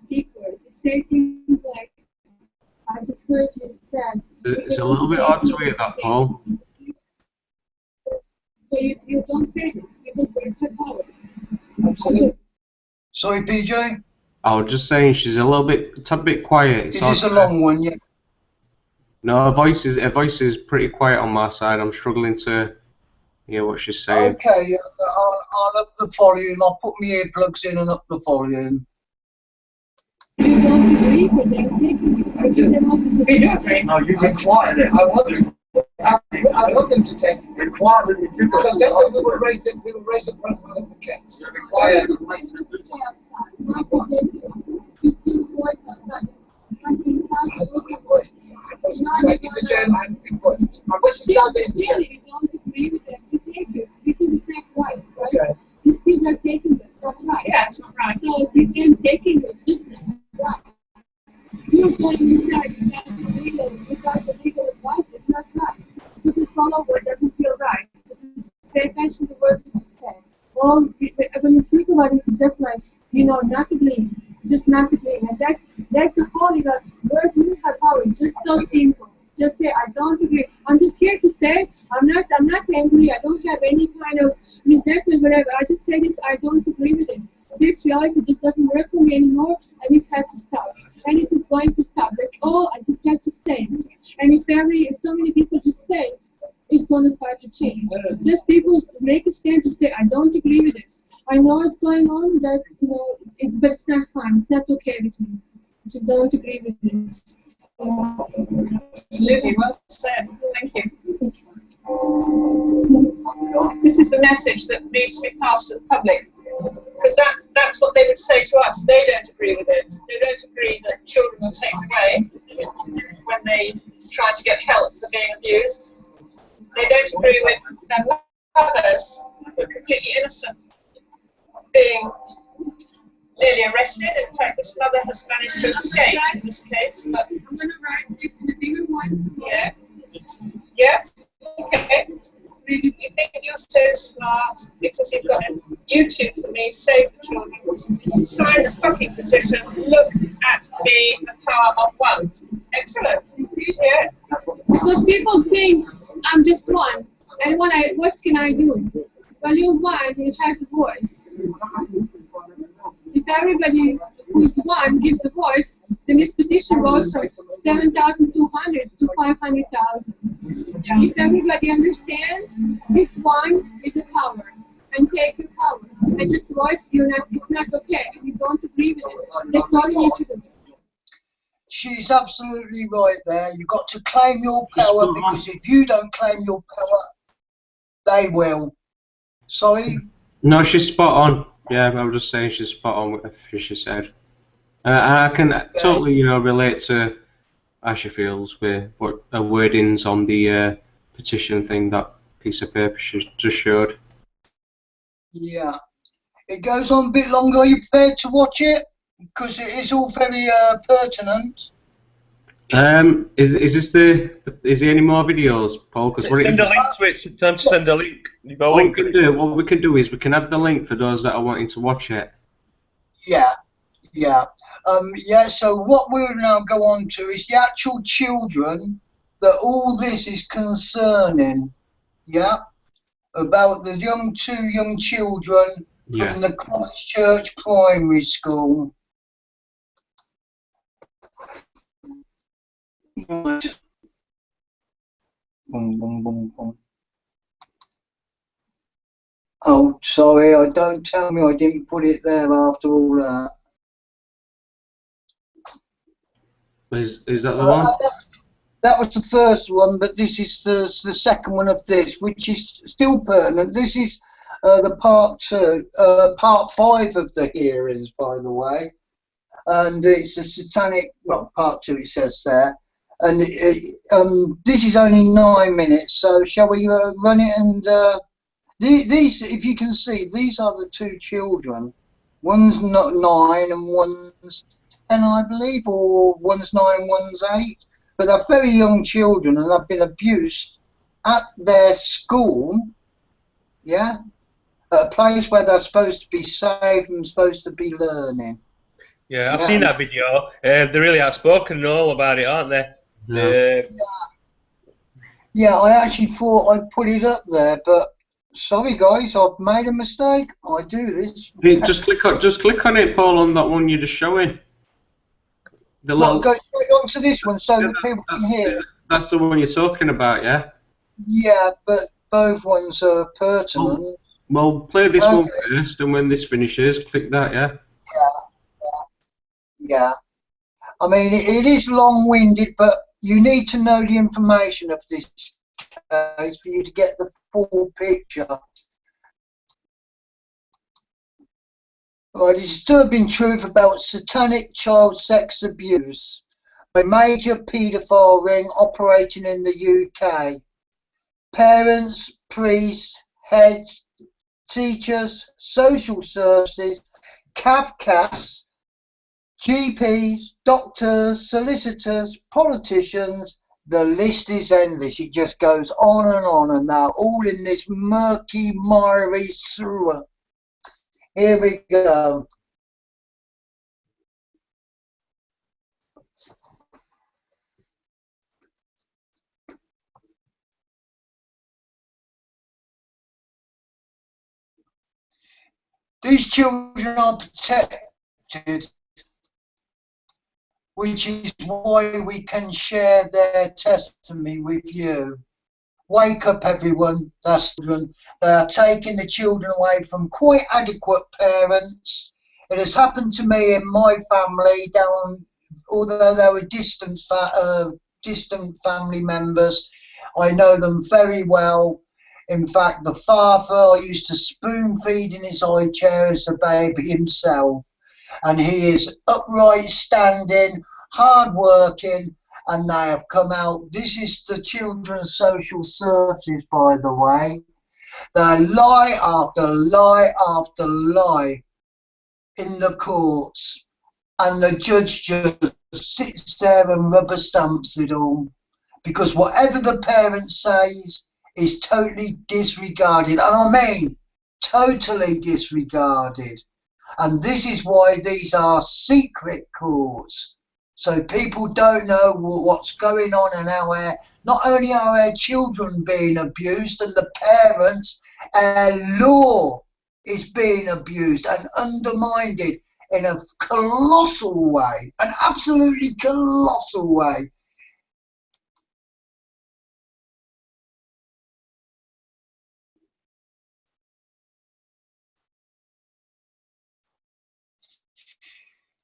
speak words, you say things like, I just heard you said. It's a little bit odd to hear that, Paul. So you don't say this because words have power. Absolutely. Sorry, PJ? I was just saying she's a tad bit quiet. It is a long one, yeah. No, her voice is pretty quiet on my side. I'm struggling to hear what she's saying. Okay, I'll up the volume. I'll put my earplugs in and up the volume. You don't agree with them taking it. I give them all the support. No, you require them. I want them to take it. Require them to do because then we will raise the profile of the case. Require them to make it. Just two voice outside. Taking the German big voice. My question is now there. Really, you don't agree with them to take it because it's not right, right? Okay. These kids are taking this, that's right. Yeah, it's not right. So with them taking it, it's not right. You're going inside without the legal advice, it's not right. So just follow what doesn't feel right. So pay attention to what you say. All when you speak about this, it's just like, not to believe. Just not to blame, and that's the whole. Words really have power. Just so simple. Just say I don't agree. I'm just here to say I'm not angry. I don't have any kind of resentment, whatever. I just say this. I don't agree with this. This reality just doesn't work for me anymore, and it has to stop. And it is going to stop. That's all. I just have to say it. And if so many people just say it, it's going to start to change. Just people make a stand to say I don't agree with this. I know what's going on, that but it's not fine. It's not okay with me. I just don't agree with this. Absolutely, well said. Thank you. This is the message that needs to be passed to the public, because that's what they would say to us. They don't agree with it. They don't agree that children are taken away when they try to get help for being abused. They don't agree with their mothers, who are completely innocent, being nearly arrested. In fact, this mother has managed to escape in this case. But I'm going to write this in a bigger one. yeah. Yes. Okay. You think you're so smart because you've got YouTube for me, Save the Children. Sign the fucking petition. Look at me, the power of one. Excellent. You see? Yeah. Because people think I'm just one, and what can I do? Well, you're one. It has a voice. If everybody who is one gives a voice, then this petition goes from 7,200 to 500,000. If everybody understands, this one is a power, and take your power. And just voice, it's not okay. You don't agree with it. That's all you need to do. She's absolutely right there. You've got to claim your power, because if you don't claim your power, they will. Sorry? No, she's spot on. Yeah, I was just saying she's spot on with everything she said. And I can totally, relate to how she feels with what her wordings on the petition thing, that piece of paper she just showed. Yeah. It goes on a bit longer. Are you prepared to watch it? Because it is all very pertinent. Is there any more videos, Paul? Because send a link to it. Time to send a link. You've got a link. What we can do is we can have the link for those that are wanting to watch it. Yeah. So what we'll now go on to is the actual children that all this is concerning. Yeah. About the two young children Yeah. from the Christchurch Primary School. Right. Boom, boom, boom, boom. Oh, sorry, don't tell me I didn't put it there after all that. Is that the one? That was the first one, but this is the second one of this, which is still pertinent. This is the part 5 of the hearings, by the way, and it's a satanic. Well, part 2 it says there, and this is only 9 minutes. So shall we run it? And these, if you can see, these are the 2 children. One's not 9 and one's 10, I believe, or one's 9 and one's 8. But they're very young children and they've been abused at their school, yeah, at a place where they're supposed to be safe and supposed to be learning. Yeah, I've seen that video. They're really outspoken and all about it, aren't they? Yeah, I actually thought I'd put it up there, but sorry guys, I've made a mistake. I do this. Just click on it, Paul, on that one you're just showing. Well, go straight on to this one so that people can hear. That's the one you're talking about, yeah? Yeah, but both ones are pertinent. Well, play this one first, and when this finishes, click that, yeah? Yeah. I mean, it is long-winded, but you need to know the information of this case for you to get the full picture. Right, a disturbing truth about satanic child sex abuse by a major paedophile ring operating in the UK. Parents, priests, heads, teachers, social services, CAFCAS, GPs, doctors, solicitors, politicians, the list is endless. It just goes on, and they're all in this murky, miry sewer. Here we go. These children are protected, which is why we can share their testimony with you. Wake up, everyone. That's children. They are taking the children away from quite adequate parents. It has happened to me in my family, although they were distant family members. I know them very well. In fact, the father I used to spoon feed in his high chair as a baby himself. And he is upright standing, hard working, and they have come out. This is the Children's Social Services, by the way. They lie after lie after lie in the courts, and the judge just sits there and rubber stamps it all, because whatever the parent says is totally disregarded, and I mean totally disregarded. And this is why these are secret courts, so people don't know what's going on, and how not only are our children being abused, and the parents, our law is being abused and undermined in a colossal way, an absolutely colossal way.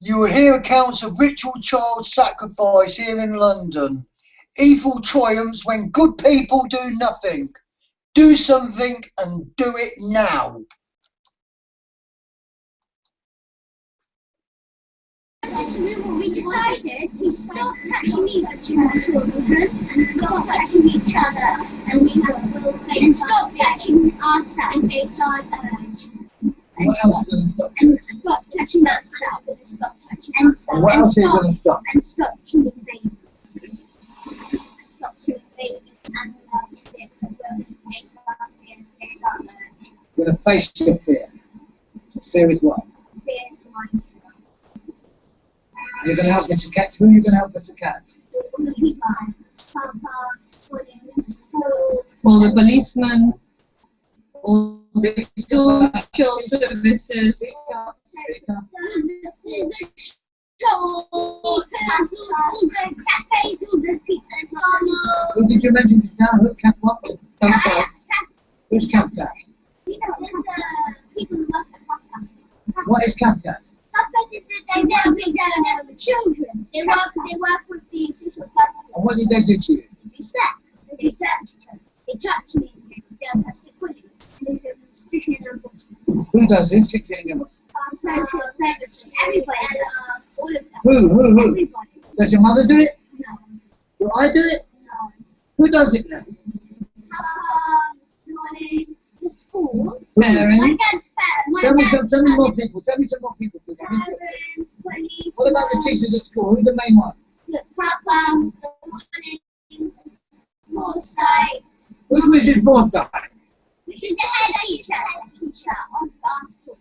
You will hear accounts of ritual child sacrifice here in London. Evil triumphs when good people do nothing. Do something, and do it now. We decided to stop touching each children and stop touching each other, and stop touching ourselves. And stop touching ourselves. And stop killing babies. And stop killing babies and You're going to face your fear. Fear is what? Fear is mine. You're going to help Mr. Cat. Who are you going to help Mr. Cat? Well, the policeman, all this social services. Who did you mention just now? Who, what? Who's Kafka? What is Kafka? Kafkas is that they deal with children. They work with the official services. And what did they do to you? They do sex. They touch me. They're plastic bullets. They stick it in their bottom. Who does this? Sticks it in your bottom. Social services. Everybody. All of them. Who? Everybody. Does your mother do it? No. Do I do it? No. Who does it then? The school. Parents. Tell me more people. Please. Parents, police. What about the teachers at school? Who's the main one? Look, Papa, the mornings, Forsyth. Who's Mrs. Forsyth? She's the head teacher of our school.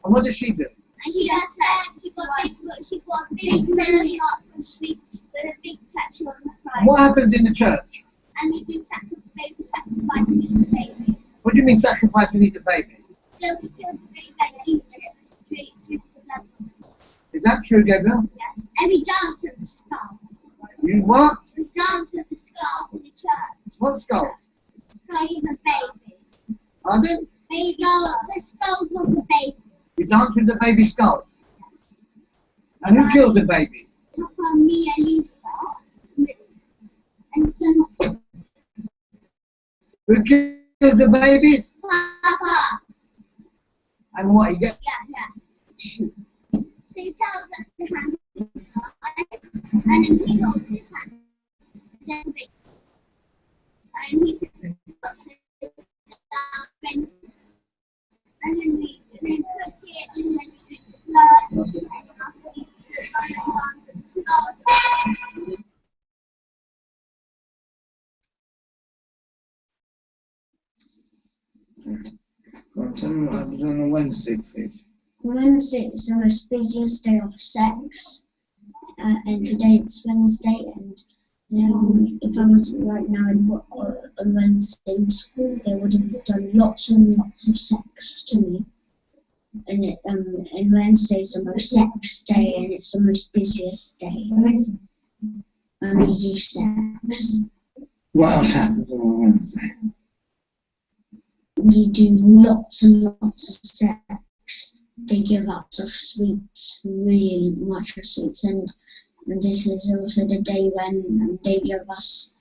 And what does she do? And she does sex. She got a big belly up and with a big tattoo on her And thigh. what happens in the church? And we do sacrifice and eat the baby. What do you mean sacrifice and eat the baby? So we kill the baby and eat it. Drink the blood. Is that true, Gabriel? Yes. And we dance with the skulls. You what? We dance with the skulls in the church. What skull? Playing the baby. Pardon? The skulls of the baby. You dance with the baby skull. And who kills the baby? Papa, me, and Lisa. And then Who kills the babies? Papa. And what he gets? Yes. So he tells us to hand it and then he holds his hand. And he puts it up and then we cook it and then we drink the blood and after we put it on the skull. Tell me what happens on a Wednesday, please. Wednesday is the most busiest day of sex, and today it's Wednesday, and if I was right now on Wednesday in school, they would have done lots and lots of sex to me. And Wednesday is the most sex day, and it's the most busiest day. And we do sex. What else happens on a Wednesday? We do lots and lots of sex. They give lots of sweets, really much of sweets, and this is also the day when they give us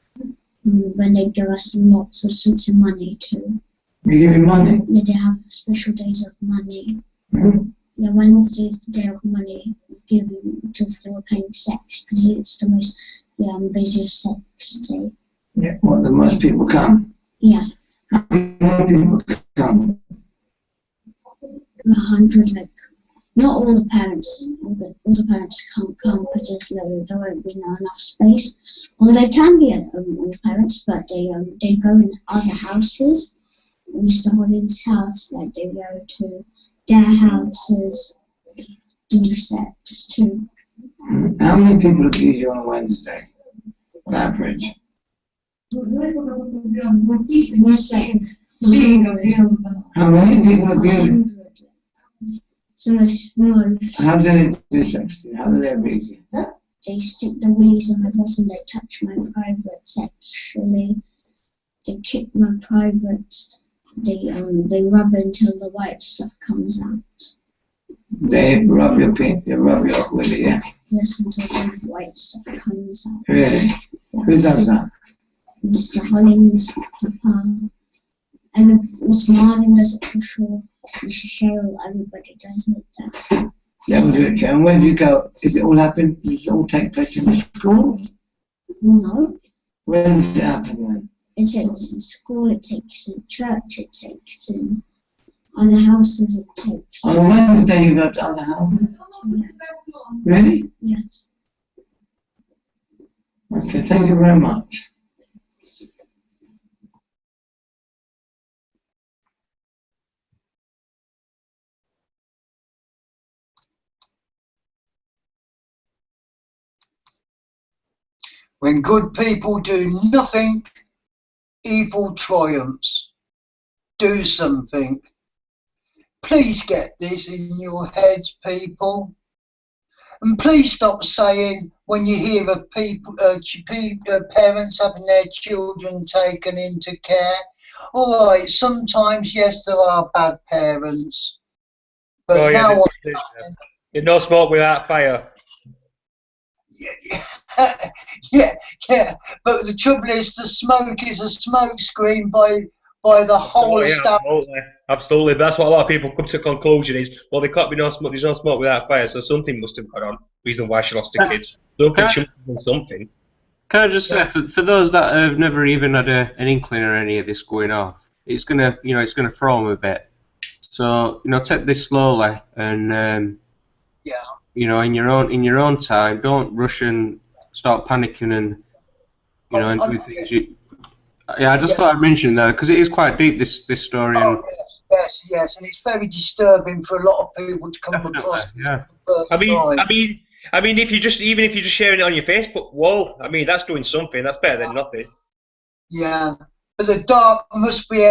lots of sweets and money too. They give you money? Yeah, they have special days of money. Mm-hmm. Yeah, Wednesday is the day of money given to for paying sex because it's the most busiest sex day. Yeah, what, the most people come? Yeah. How many people come? 100, like, not all the parents, all the parents can't come because there won't be enough space. Well, they can be all parents, but they go in other houses. Mr. Hollins' house, like they go to their houses to do sex too. How many people abuse you on a Wednesday, on average? How many people abuse you? So most. How do they do sex? How do they abuse you? They stick the willies on my bottom, they touch my private sexually, they kick my private, they rub until the white stuff comes out. They rub your willy, yeah? Yes, until the white stuff comes out. Really? Yeah. Who does that? Mr. Hollins, Papa, and Miss Marvin does it for sure. Mrs. Cheryl, everybody does it. They will do it, Ken. Where do you go? Does it all happen? Does it all take place in the school? No. Where does it happen then? It takes in school, it takes in church, it takes in other houses, it takes. On a Wednesday you go to other houses? Yeah. Really? Yes. Okay, thank you very much. When good people do nothing, evil triumphs. Do something. Please get this in your heads, people. And please stop saying when you hear of people, parents having their children taken into care. All right, sometimes, yes, there are bad parents. But oh, yeah, now there's no smoke without fire. yeah. But the trouble is, the smoke is a smoke screen by the whole establishment. Absolutely. That's what a lot of people come to the conclusion is, well, there can't be no smoke. There's no smoke without fire, so something must have gone on. Reason why she lost her kids. Something. Can I just say, for those that have never even had an inkling or any of this going off, it's gonna throw them a bit. So take this slowly and in your own time, don't rush and start panicking and and do things. I just thought I'd mention that because it is quite deep, this story. Oh, yes, and it's very disturbing for a lot of people to come across. Yeah. I mean, if you just sharing it on your Facebook wall, I mean, that's doing something. That's better than nothing. Yeah, but the dark must be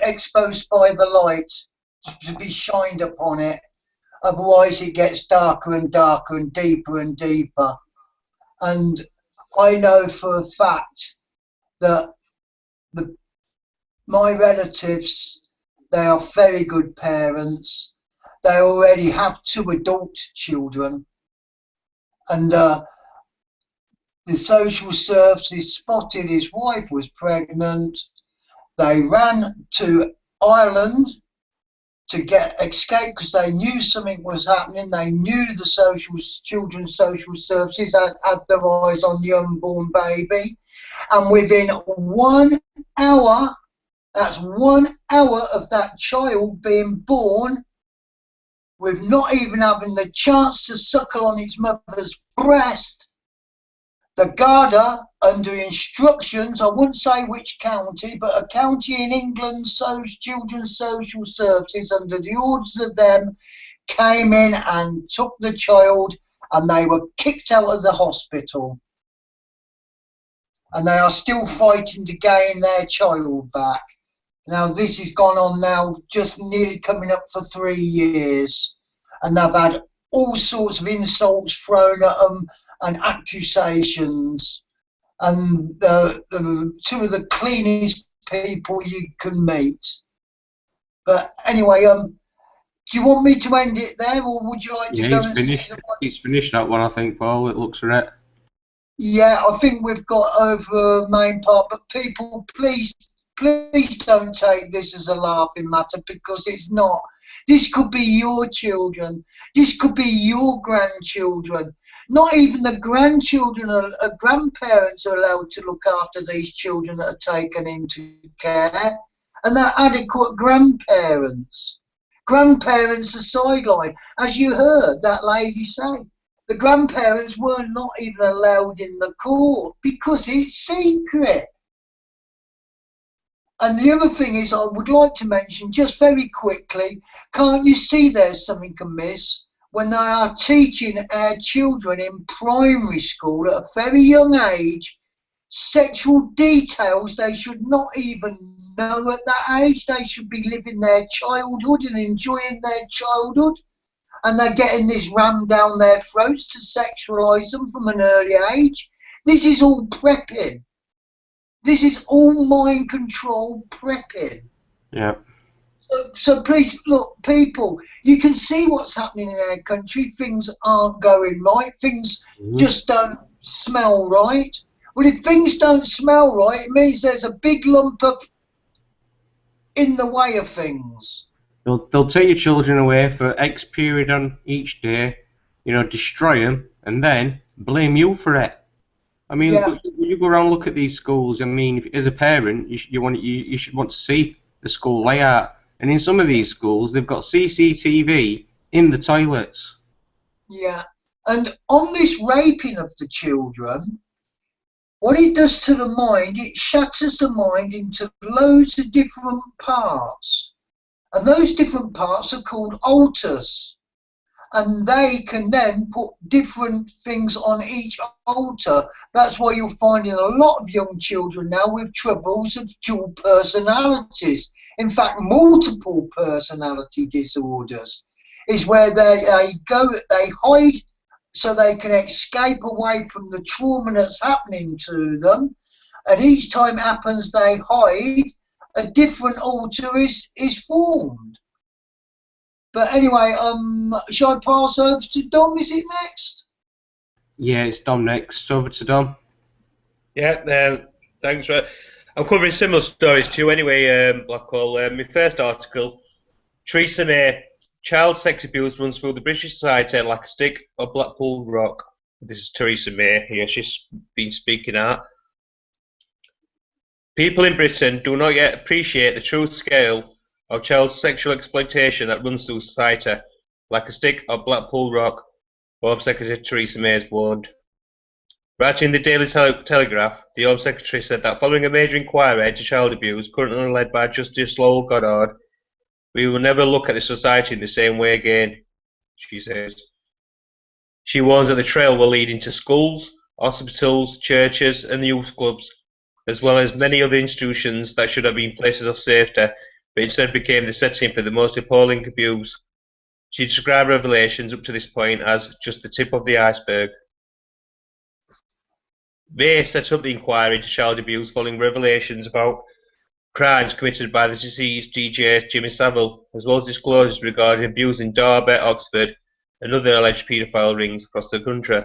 exposed by the light to be shined upon it. Otherwise, it gets darker and darker and deeper. And I know for a fact that my relatives, they are very good parents. They already have 2 adult children, and the social services spotted his wife was pregnant. They ran to Ireland to escape because they knew something was happening. They knew the children's social services had their eyes on the unborn baby, and within 1 hour, that's 1 hour of that child being born, with not even having the chance to suckle on its mother's breast, the Garda, under instructions, I wouldn't say which county, but a county in England, Children's Social Services, under the orders of them, came in and took the child, and they were kicked out of the hospital. And they are still fighting to gain their child back. Now, this has gone on now, just nearly coming up for 3 years. And they've had all sorts of insults thrown at them and accusations. And 2 of the cleanest people you can meet. But anyway, do you want me to end it there, or would you like to go and finished. He's finished that one, I think, Paul. It looks right. Yeah, I think we've got over the main part, but people, please don't take this as a laughing matter, because it's not. This could be your children. This could be your grandchildren. Not even the grandchildren or grandparents are allowed to look after these children that are taken into care, and they're adequate grandparents. Grandparents are sidelined, as you heard that lady say. The grandparents were not even allowed in the court because it's secret. And the other thing is, I would like to mention just very quickly, can't you see there's something amiss when they are teaching our children in primary school at a very young age sexual details they should not even know at that age? They should be living their childhood and enjoying their childhood. And they're getting this rammed down their throats to sexualise them from an early age. This is all prepping. This is all mind control prepping. Yeah. So please, look, people, you can see what's happening in our country. Things aren't going right. Things just don't smell right. Well, if things don't smell right, it means there's a big lump of in the way of things. They'll take your children away for X period on each day, destroy them, and then blame you for it. I mean, you go around and look at these schools. I mean, as a parent, you should want to see the school layout. And in some of these schools, they've got CCTV in the toilets. Yeah, and on this raping of the children, what it does to the mind, it shatters the mind into loads of different parts. And those different parts are called alters. and they can then put different things on each altar. That's why you're finding a lot of young children now with troubles of dual personalities. In fact, multiple personality disorders is where they hide so they can escape away from the trauma that's happening to them. And each time it happens, they hide, a different altar is formed. But anyway, shall I pass over to Dom? Is it next? Yeah, it's Dom next. Over to Dom. Yeah, thanks. I'm covering similar stories too. Anyway, Blackhole. My first article: Theresa May, child sex abuse runs through the British society like a stick or Blackpool rock. This is Theresa May here. She's been speaking out. People in Britain do not yet appreciate the true scale of child sexual exploitation that runs through society like a stick or Blackpool rock, Home Secretary Theresa May has warned. Writing in the Daily Telegraph, the Home Secretary said that following a major inquiry into child abuse currently led by Justice Lowell Goddard, we will never look at the society in the same way again, she says. She warns that the trail will lead into schools, hospitals, churches and youth clubs, as well as many other institutions that should have been places of safety, but instead became the setting for the most appalling abuse. She described revelations up to this point as just the tip of the iceberg. May set up the inquiry into child abuse following revelations about crimes committed by the deceased DJ Jimmy Savile, as well as disclosures regarding abuse in Derby, Oxford, and other alleged paedophile rings across the country.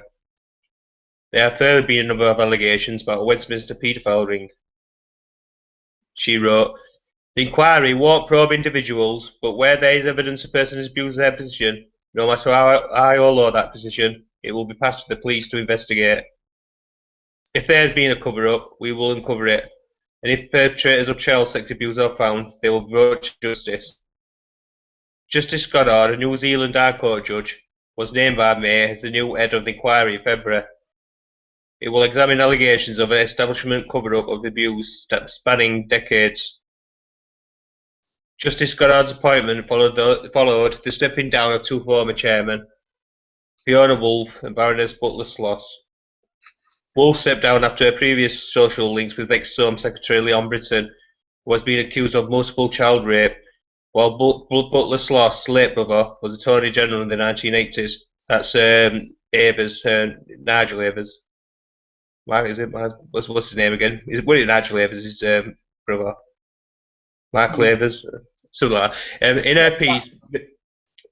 There have further been a number of allegations about a Westminster paedophile ring. She wrote, "The inquiry won't probe individuals, but where there is evidence a person has abused their position, no matter how high or low that position, it will be passed to the police to investigate. If there has been a cover-up, we will uncover it, and if perpetrators of child sex abuse are found, they will be brought to justice." Justice Goddard, a New Zealand High Court judge, was named by May as the new head of the inquiry in February. It will examine allegations of an establishment cover-up of abuse spanning decades. Justice Goddard's appointment followed the stepping down of two former chairmen, Fiona Woolf and Baroness Butler-Sloss. Woolf stepped down after her previous social links with ex-Home Secretary Leon Britton, who has been accused of multiple child rape, while Butler-Sloss' late brother was Attorney General in the 1980s. That's Nigel Abers. What's his name again? Nigel Abers, his brother? Michael Abers? Something like that.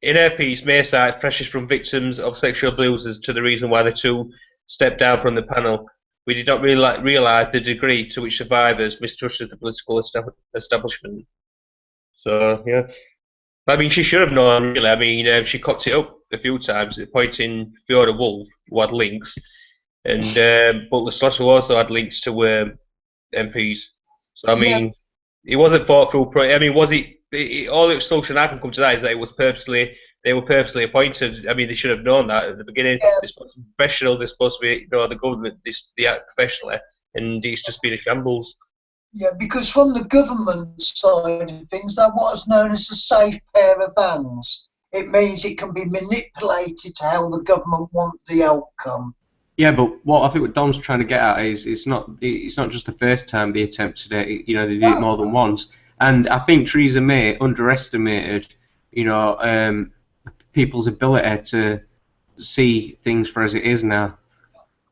In her piece, May cites pressures from victims of sexual abuse as to the reason why the two stepped down from the panel. We did not realise the degree to which survivors mistrusted the political establishment. So, yeah. I mean, she should have known, really. I mean, she cocked it up a few times, pointing Fiona Woolf, who had links, and Butler-Sloss, who also had links to MPs. So, I mean, it wasn't thought through. I mean, was it? All the solution I can come to that is that they were purposely appointed. I mean, they should have known that at the beginning. They're supposed to be professional. They're supposed to be, the government, they act professionally, and it's just been a shambles. Yeah, because from the government side of things, they're what is known as a safe pair of hands. It means it can be manipulated to how the government want the outcome. Yeah, but what I think what Dom's trying to get at is it's not just the first time they attempted it. You know, they did it more than once, and I think Theresa May underestimated, people's ability to see things for as it is now.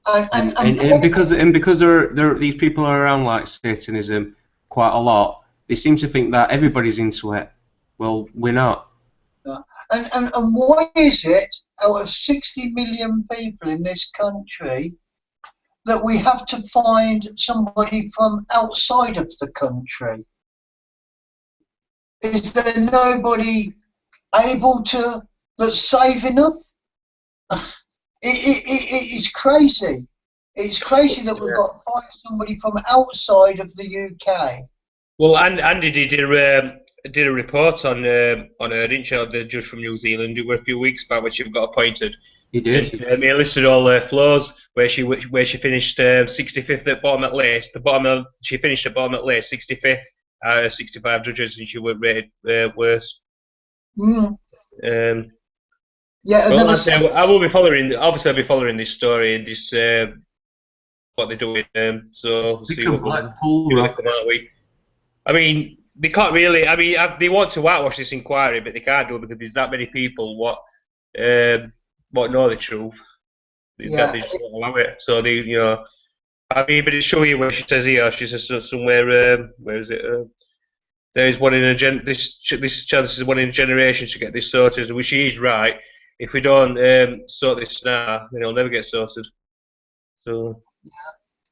And because these people are around like Satanism quite a lot, they seem to think that everybody's into it. Well, we're not. And why is it, out of 60 million people in this country, that we have to find somebody from outside of the country? Is there nobody able to, that's safe enough? It's crazy. It's crazy that we've got to find somebody from outside of the UK. Well, Andy did a report on her, didn't she, the judge from New Zealand? It was a few weeks back when she got appointed. He did. And, he listed all her flaws, where she finished 65th at bottom at list. She finished at bottom at list, 65th out of 65 judges, and she was rated worse. Yeah, Well, like I say, I will be following. Obviously, I'll be following this story and this what they're doing. So we'll see what Blackpool, they come out with. I mean, they can't really. I mean, they want to whitewash this inquiry, but they can't do it because there's that many people what know the truth. Yeah. They just won't allow it. So they, you know, I mean, but it's showing where she says here. She says somewhere. Where is it? There is one in a this chance is one in a generation to get this sorted, which she is right. If we don't sort this now, then it'll never get sorted. So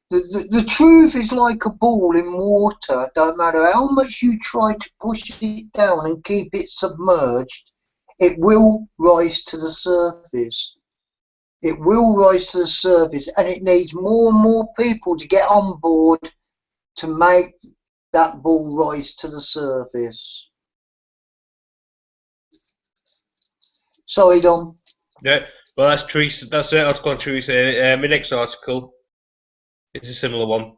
the truth is like a ball in water. Don't matter how much you try to push it down and keep it submerged, it will rise to the surface. It will rise to the surface, and it needs more and more people to get on board to make that ball rise to the surface. Sorry, Dom. yeah, well, that's Theresa. That's an article on Theresa. My next article is a similar one.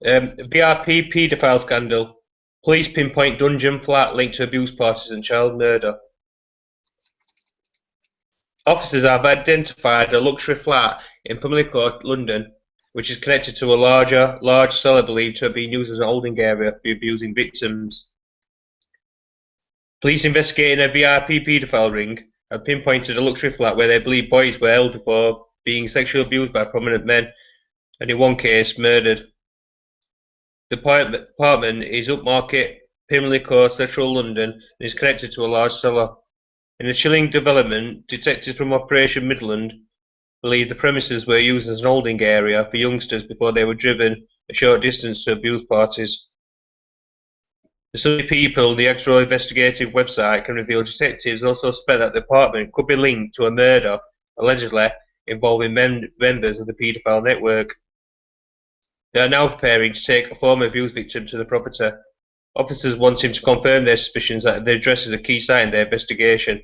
BRP paedophile scandal. Police pinpoint dungeon flat linked to abuse parties and child murder. Officers have identified a luxury flat in Pimlico, London, which is connected to a large cellar believed to have been used as an holding area for abusing victims. Police investigating a VIP paedophile ring have pinpointed a luxury flat where they believe boys were held before being sexually abused by prominent men, and in one case murdered. The apartment is upmarket Pimlico, central London, and is connected to a large cellar. In a chilling development, detectives from Operation Midland believe the premises were used as an holding area for youngsters before they were driven a short distance to abuse parties. The Sunday People, the Extra investigative website, can reveal detectives also suspect that the apartment could be linked to a murder, allegedly involving members of the paedophile network. They are now preparing to take a former abuse victim to the property. Officers want him to confirm their suspicions that the address is a key site in their investigation.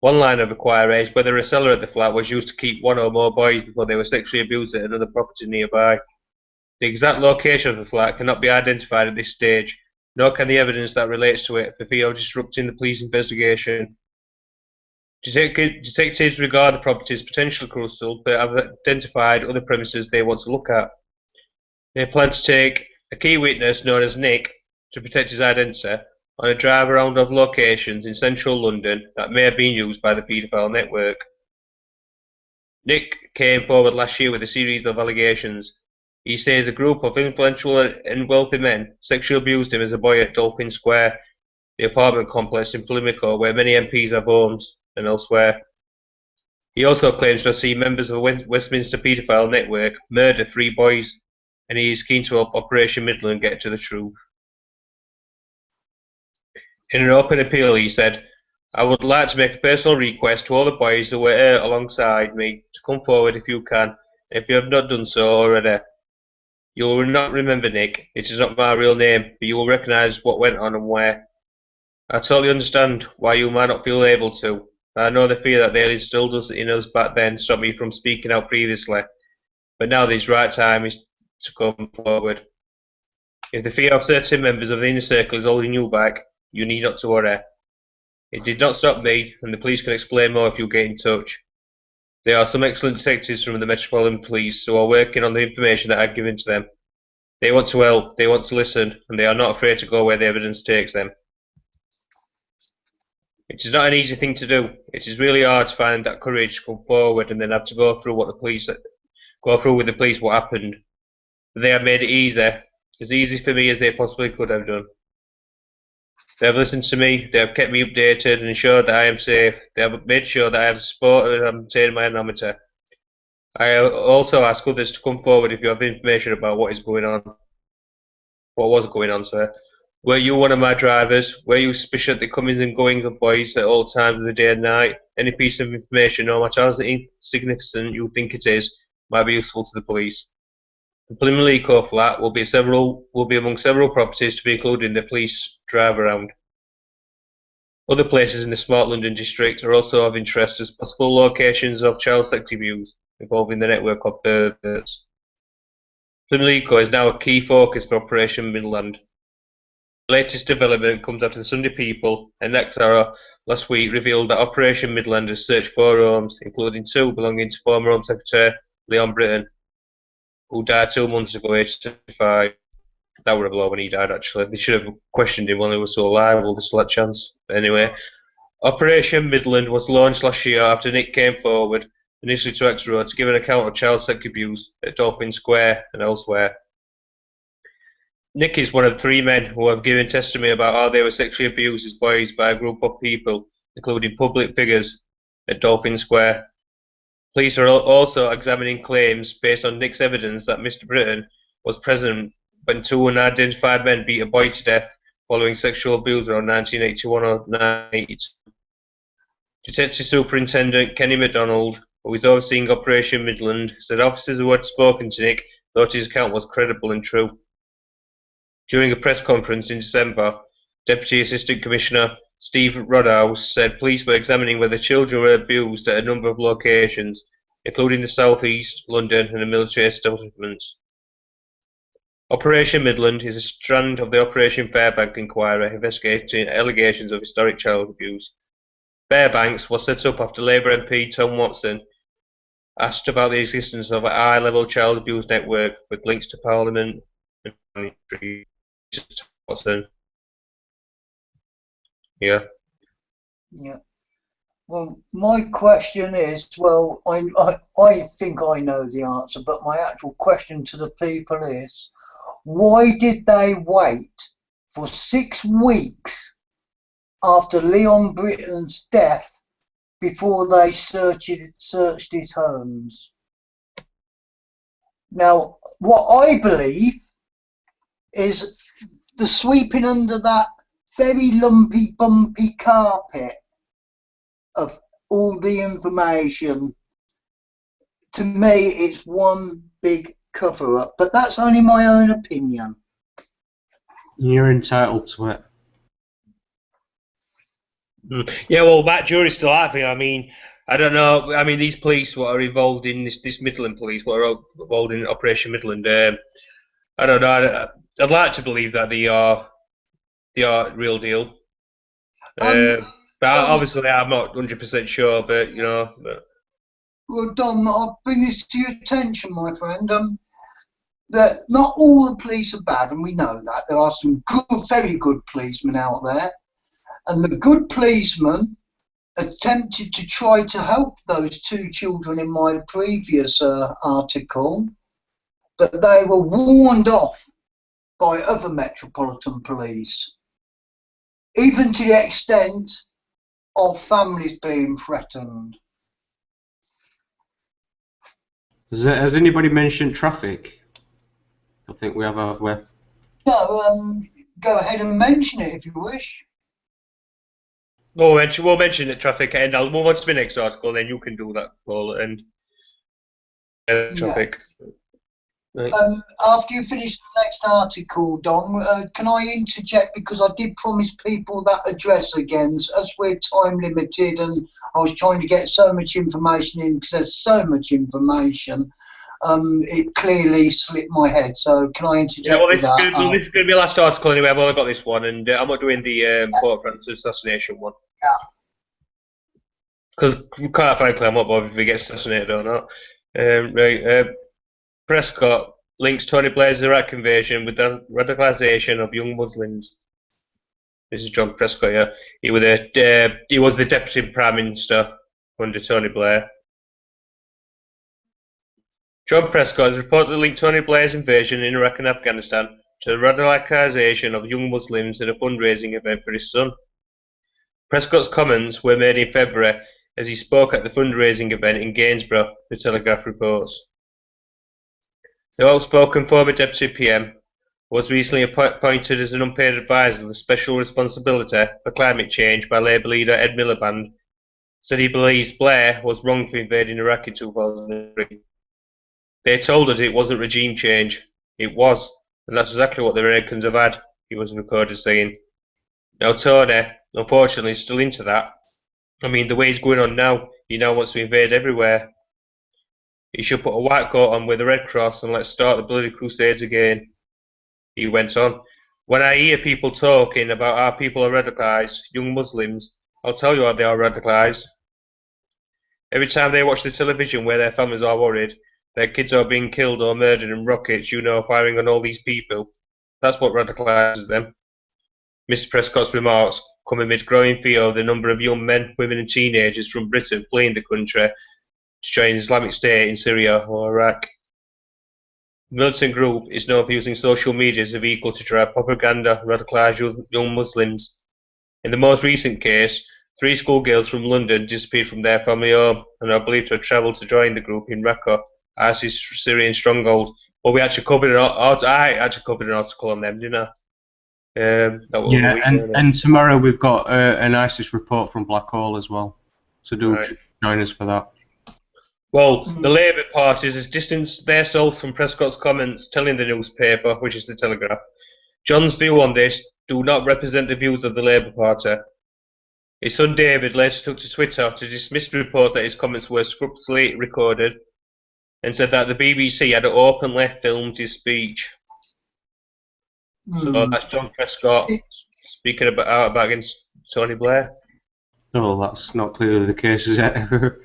One line of inquiry is whether a cellar at the flat was used to keep one or more boys before they were sexually abused at another property nearby. The exact location of the flat cannot be identified at this stage, nor can the evidence that relates to it for fear of disrupting the police investigation. Detectives regard the property as potentially crucial, but have identified other premises they want to look at. They plan to take a key witness known as Nick to protect his identity on a drive around of locations in central London that may have been used by the paedophile network. Nick came forward last year with a series of allegations. He says a group of influential and wealthy men sexually abused him as a boy at Dolphin Square, the apartment complex in Pimlico where many MPs have homes, and elsewhere. He also claims to have seen members of the Westminster paedophile network murder 3 boys, and he is keen to help Operation Midland get to the truth. In an open appeal, he said, "I would like to make a personal request to all the boys who were here alongside me to come forward if you can, if you have not done so already. You will not remember Nick, it is not my real name, but you will recognise what went on and where. I totally understand why you might not feel able to. I know the fear that they instilled in us back then stopped me from speaking out previously, but now this right time is to come forward. If the fear of certain members of the inner circle is holding you back, you need not to worry. It did not stop me, and the police can explain more if you get in touch. There are some excellent detectives from the Metropolitan Police who are working on the information that I've given to them. They want to help, they want to listen, and they are not afraid to go where the evidence takes them. It is not an easy thing to do. It is really hard to find that courage to come forward and then have to go through with the police what happened. But they have made it as easy for me as they possibly could have done. They have listened to me, they have kept me updated and ensured that I am safe. They have made sure that I have support and have maintained my anonymity. I also ask others to come forward if you have information about what was going on, sir. Were you one of my drivers? Were you suspicious of the comings and goings of boys at all times of the day and night? Any piece of information, no matter how insignificant you think it is, might be useful to the police. The Pimlico flat will be among several properties to be included in the police drive around. Other places in the smart London district are also of interest as possible locations of child sex abuse involving the network of perverts. Pimlico is now a key focus for Operation Midland. latest development comes after the Sunday People and Nexara last week revealed that Operation Midland has searched 4 homes, including 2 belonging to former Home Secretary Leon Britton, who died 2 months ago, aged 75. That were a blow when he died, actually. They should have questioned him when he was still alive, all this last chance. But anyway, Operation Midland was launched last year after Nick came forward, initially to X-Road, to give an account of child sex abuse at Dolphin Square and elsewhere. Nick is one of 3 men who have given testimony about how they were sexually abused as boys by a group of people, including public figures, at Dolphin Square. Police are also examining claims based on Nick's evidence that Mr. Britton was present when 2 unidentified men beat a boy to death following sexual abuse around 1981 or 1982. Detective Superintendent Kenny MacDonald, who is overseeing Operation Midland, said officers who had spoken to Nick thought his account was credible and true. During a press conference in December, Deputy Assistant Commissioner Steve Rodhouse said police were examining whether children were abused at a number of locations, including the South East, London and the military establishments. Operation Midland is a strand of the Operation Fairbank inquiry investigating allegations of historic child abuse. Fairbanks was set up after Labour MP Tom Watson asked about the existence of a high-level child abuse network with links to Parliament and Watson. Yeah. Yeah. Well, my question is, well, I think I know the answer, but my actual question to the people is, why did they wait for 6 weeks after Leon Britton's death before they searched his homes? Now, what I believe is the sweeping under that very lumpy, bumpy carpet of all the information, to me, it's one big cover-up. But that's only my own opinion. You're entitled to it. Yeah, well, that jury's still active. I mean, I don't know. I mean, these police what are involved in this Midland police, what are involved in Operation Midland. I don't know. I'd like to believe that they are real deal. But obviously, I'm not 100% sure. But you know. Well, Dom, I'll bring this to your attention, my friend. That not all the police are bad, and we know that. There are some good, very good policemen out there. And the good policeman attempted to try to help those 2 children in my previous article, but they were warned off by other Metropolitan Police, even to the extent of families being threatened. Has anybody mentioned traffic? I think we have halfway. No, go ahead and mention it if you wish. We'll mention the traffic, and I'll move on to the next article. Then you can do that, Paul, and traffic. Yeah. Right. After you finish the next article, Don, can I interject, because I did promise people that address again, as we're time limited, and I was trying to get so much information in because there's so much information. It clearly slipped my head. So can I interject? Yeah, well, this is going to be the last article anyway. I've only got this one, and I'm not doing the Port Francis assassination one. Yeah. Because quite frankly, I'm not bothered if he gets assassinated or not. Right. Prescott links Tony Blair's Iraq invasion with the radicalisation of young Muslims. This is John Prescott. Yeah, he was the deputy prime minister under Tony Blair. John Prescott has reportedly linked Tony Blair's invasion in Iraq and Afghanistan to the radicalisation of young Muslims at a fundraising event for his son. Prescott's comments were made in February as he spoke at the fundraising event in Gainsborough, the Telegraph reports. The outspoken former Deputy PM was recently appointed as an unpaid advisor with special responsibility for climate change by Labour leader Ed Miliband, said he believes Blair was wrong for invading Iraq in 2003. They told us it wasn't regime change. It was, and that's exactly what the Americans have had, he was recorded saying. Now Tony, unfortunately, is still into that. I mean, the way he's going on now, he now wants to invade everywhere. He should put a white coat on with a red cross and let's start the bloody crusades again. He went on. when I hear people talking about how people are radicalised, young Muslims, I'll tell you how they are radicalised. Every time they watch the television where their families are worried, their kids are being killed or murdered in rockets, firing on all these people. That's what radicalises them. Mr. Prescott's remarks come amid growing fear of the number of young men, women and teenagers from Britain fleeing the country to join Islamic State in Syria or Iraq. The militant group is known for using social media as a vehicle to drive propaganda and radicalise young Muslims. In the most recent case, 3 schoolgirls from London disappeared from their family home and are believed to have travelled to join the group in Raqqa, ISIS Syrian stronghold. Well, I actually covered an article on them, didn't I? Yeah, and tomorrow we've got an ISIS report from Blackhole as well. So join us for that. Well, the Labour Party has distanced themselves from Prescott's comments, telling the newspaper, which is the Telegraph, John's view on this do not represent the views of the Labour Party. His son David later took to Twitter to dismiss the report that his comments were scrupulously recorded and said that the BBC had openly filmed his speech. So that's John Prescott speaking out against Tony Blair. Oh, that's not clearly the case, is it?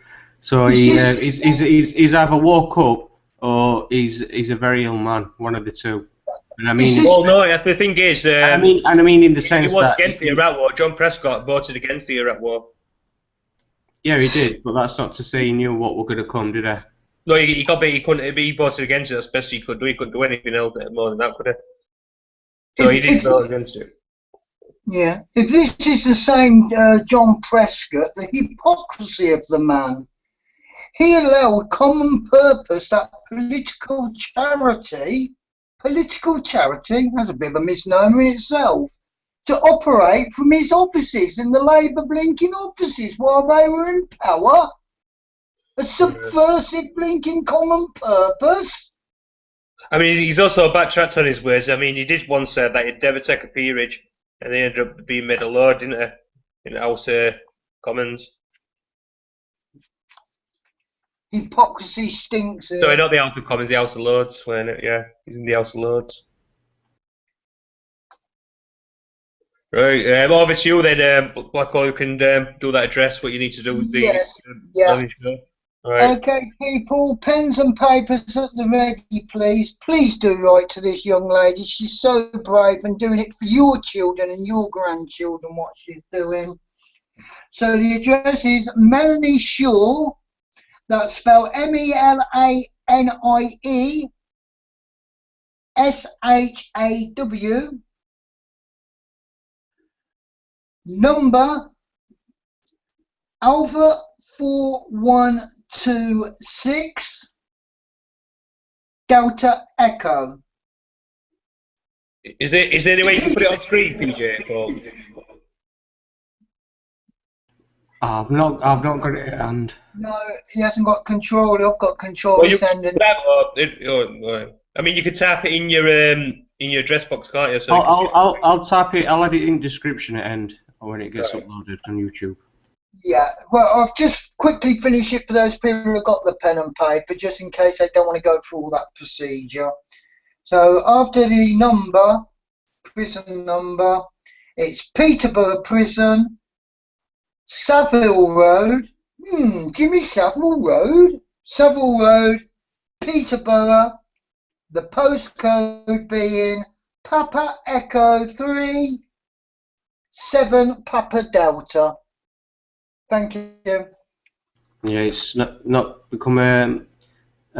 So he's either woke up or he's a very ill man, one of the two. And I mean, well, no, the thing is, I mean, in the sense he was that against the Iraq War. John Prescott voted against the Iraq War. Yeah, he did, but that's not to say he knew what were going to come, did he? No, he voted against it as best he could do. He couldn't do anything else more than that, could he? So he didn't vote against it. Yeah, if this is the same John Prescott, the hypocrisy of the man. He allowed common purpose, that political charity, that's a bit of a misnomer in itself, to operate from his offices in the Labour blinking offices while they were in power. A subversive blinking common purpose. I mean, he's also backtracked on his words. I mean, he did once say that he'd never take a peerage, and they ended up being made a lord, didn't he? In the House of Commons. Hypocrisy stinks. Sorry, not the House of Commons, the House of Lords. Yeah, he's in the House of Lords. Right, over to you then, Blackhole. You can do that address. What you need to do with the yes. Right. Okay, people, pens and papers at the ready, please. Please do write to this young lady. She's so brave and doing it for your children and your grandchildren, what she's doing. So the address is Melanie Shaw. That's spelled MELANIE SHAW. Number Alpha 4126 Delta Echo. Is there any way you can put it on screen, PJ? I've not got it at hand. No, he hasn't got control. I've got control. Well, I mean, you could type it in your address box, can't you? So I'll type it. I'll add it in description at end when it gets uploaded on YouTube. Yeah, well, I've just quickly finished it for those people who have got the pen and paper, just in case they don't want to go through all that procedure. So after the number, prison number, it's Peterborough Prison, Savile Road, Jimmy Savile Road, Savile Road, Peterborough, the postcode being Papa Echo 3, 7 Papa Delta. Thank you. Yeah, it's not become a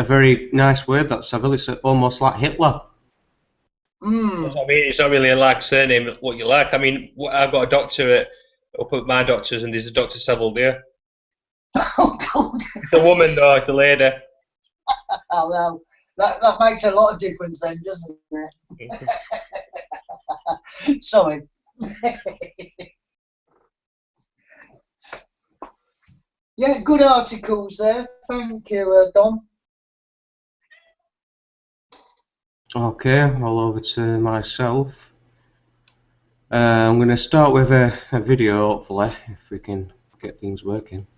very nice word, that Savile. It's almost like Hitler. I mean, it's not really a like surname. What you like? I mean, I've got a doctor up at my doctor's, and there's a Dr. Savile there. Oh God! It's a woman, though. It's a lady. Oh well, that makes a lot of difference then, doesn't it? Sorry. Yeah, good articles there. Thank you, Dom. Okay, well, over to myself. I'm going to start with a video, hopefully, if we can get things working.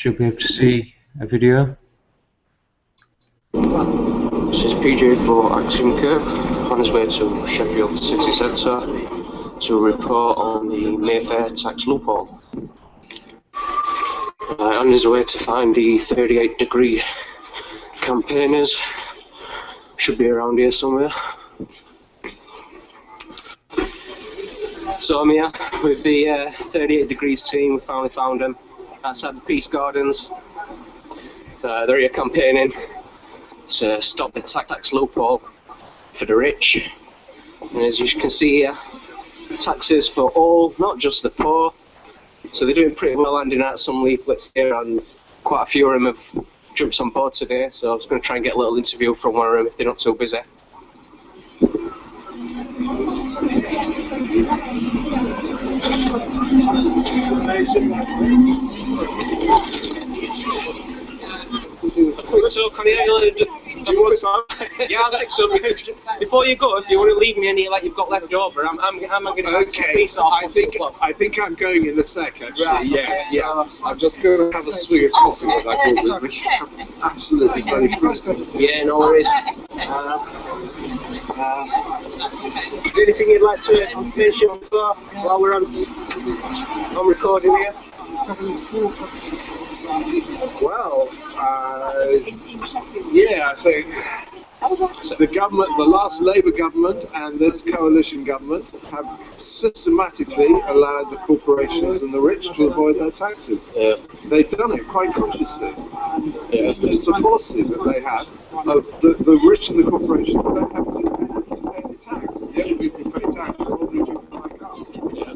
should be able to see a video. This is PJ for Axiom Curve, on his way to Sheffield City Centre to report on the Mayfair tax loophole. On his way to find the 38-degree campaigners, should be around here somewhere. So I'm here with the 38 Degrees team. We finally found them outside the Peace Gardens. They're here campaigning to stop the tax loophole for the rich. And as you can see here, taxes for all, not just the poor. So they're doing pretty well, handing out some leaflets here, and quite a few of them have jumped on board today. So I was going to try and get a little interview from one of them if they're not too busy. A quick talk on here. Do you want some? Yeah, I'll take some. Before you go, if you want to leave me any like you've got left over, I'm going to take some piece off. I think I'm going in a sec, actually. Right, yeah, okay. Yeah. I'm just going to have a swig of coffee with that book, which is absolutely bloody frustrating. Yeah, no worries. Is there anything you'd like to mention before while we're on recording here? Well, yeah, I think the government, the last Labour government and this coalition government have systematically allowed the corporations and the rich to avoid their taxes. Yeah. They've done it quite consciously. Yeah. It's a policy that they have. The rich and the corporations don't have to pay any tax. The only people who pay tax are ordinary people like us. Yeah.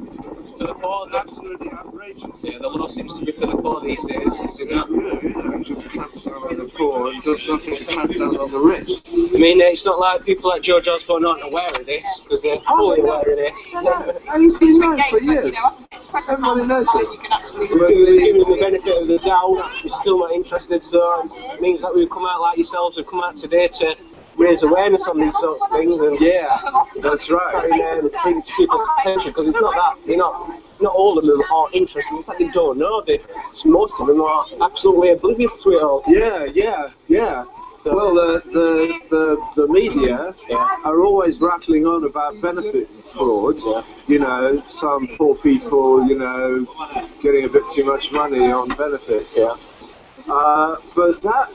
For the poor, it's absolutely outrageous. Yeah, the law seems to be for the poor these days, isn't it? Yeah, it just clamps down on the poor and does nothing to clamp down on the rich. I mean, it's not like people like George Osborne aren't aware of this, because they're fully aware of this. And he's been known for years. Everybody knows it. But giving them the benefit of the doubt, we're still not interested, so it means that we've come out like yourselves, we've come out today to raise awareness on these sorts of things. And yeah, that's right. Trying to bring to people's attention, because it's not that, you know, not all of them are interested, it's like they don't know, most of them are absolutely oblivious to it all. Yeah. So, well, the media are always rattling on about benefit fraud. You know, some poor people, you know, getting a bit too much money on benefits. Yeah. But that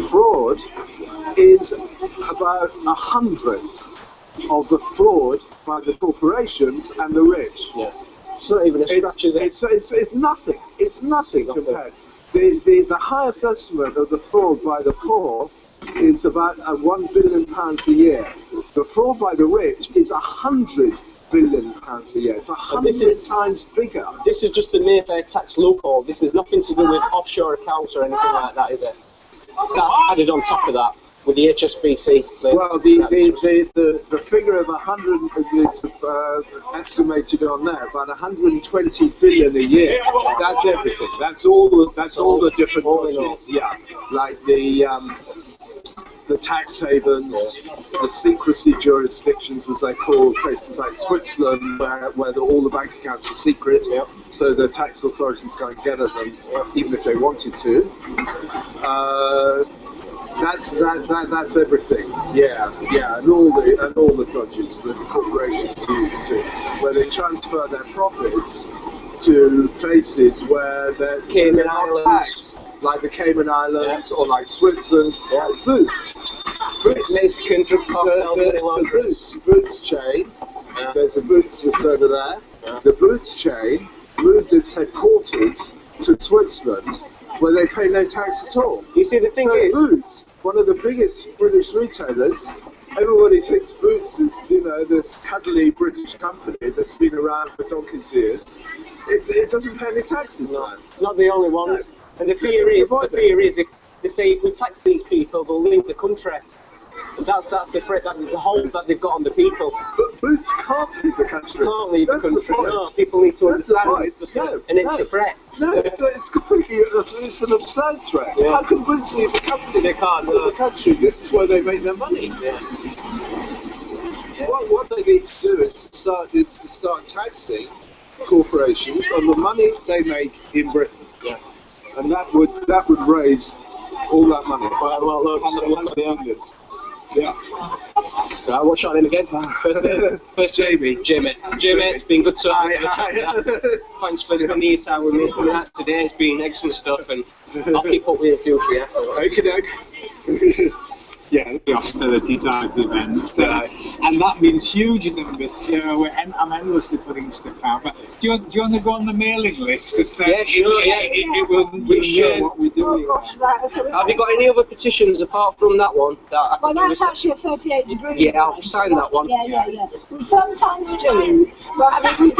fraud is about 1/100 of the fraud by the corporations and the rich. Yeah. It's not even a scratch, is it? It's nothing. It's nothing compared. The highest estimate of the fraud by the poor is about £1 billion a year. The fraud by the rich is £100 billion a year. It's 100 times bigger. This is just the Mayfair tax loophole. This is nothing to do with offshore accounts or anything like that, is it? That's added on top of that with the HSBC. Well, the figure of 100 is estimated on there, about 120 billion a year. That's everything. That's all the different dodges. Yeah, like the tax havens, the secrecy jurisdictions, as they call places like Switzerland, where all the bank accounts are secret, so the tax authorities can't get at them, even if they wanted to. That's everything. Yeah, and all the dodges that the corporations use to, where they transfer their profits to places where they're not taxed, like the Cayman Islands or like Switzerland, like Boots. Mexican drug cartel. The Boots chain. There's a Boots just over there. The Boots chain moved its headquarters to Switzerland, where they pay no tax at all. You see, the thing is, Boots, one of the biggest British retailers, everybody thinks Boots is, you know, this cuddly British company that's been around for donkey's years. It doesn't pay any taxes. No, not the only ones. No. And the fear is, if they say if we tax these people, they'll leave the country. And that's the threat, the hold that they've got on the people. But Boots can't leave the country. Can't leave the country. No, people need to understand this, and it's a threat. No, it's completely, it's an absurd threat. Yeah. How can Boots leave the company? They can't leave the country. This is where they make their money. Yeah. What they need to do is to start taxing corporations on the money they make in Britain. Yeah. And that would raise all that money. Well, look, and the youngest. Yeah. Right, what's your name again? First Jamie, it's been good talking to you. Thanks for spending your time with me today. It's been excellent stuff, and I'll keep up with you in the future, yeah? Okey-doke. Yeah, the austerity type events, and that means huge numbers. So I'm endlessly putting stuff out. But do you want to go on the mailing list? Because yeah, sure, it will know what we're doing. Have you got any other petitions apart from that one? Well, that's actually a 38 degrees. Yeah, I'll sign that one. Yeah. We sometimes do, but I mean,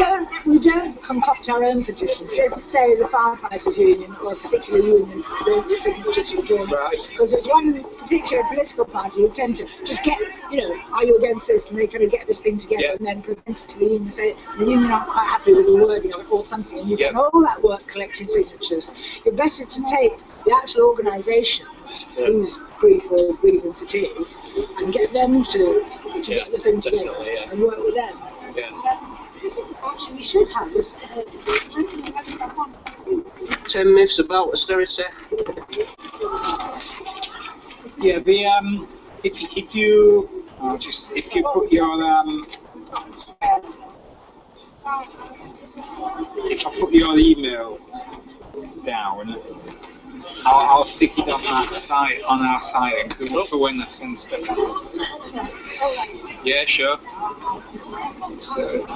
we don't concoct our own petitions. So to say the firefighters union or a particular union's signature to join, because there's one particular political party who tend to just get, are you against this? And they kind of get this thing together and then present it to the union, say the union aren't quite happy with the wording of it or something, and you do all that work collecting signatures. You're better to take the actual organisations whose grief or grievance it is and get them to get the thing together and work with them. Actually, we should have this. 10 myths about austerity. Yeah, if you put your if I put your email down, I'll stick it on that site, on our site, for when I send stuff out. Yeah, sure. So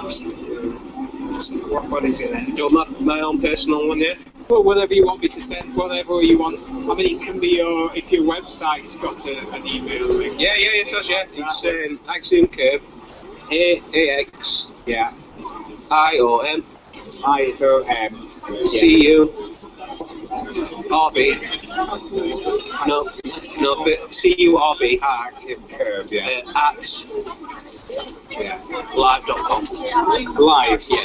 what is it then? You want my own personal one, yeah? Well, whatever you want me to send, whatever you want. I mean, it can be if your website's got an email link. Yeah, it does, yeah. It's Axiom Curve, AX, IOM, CU, RB, CURB, Axiom Curve, at live.com. Live, So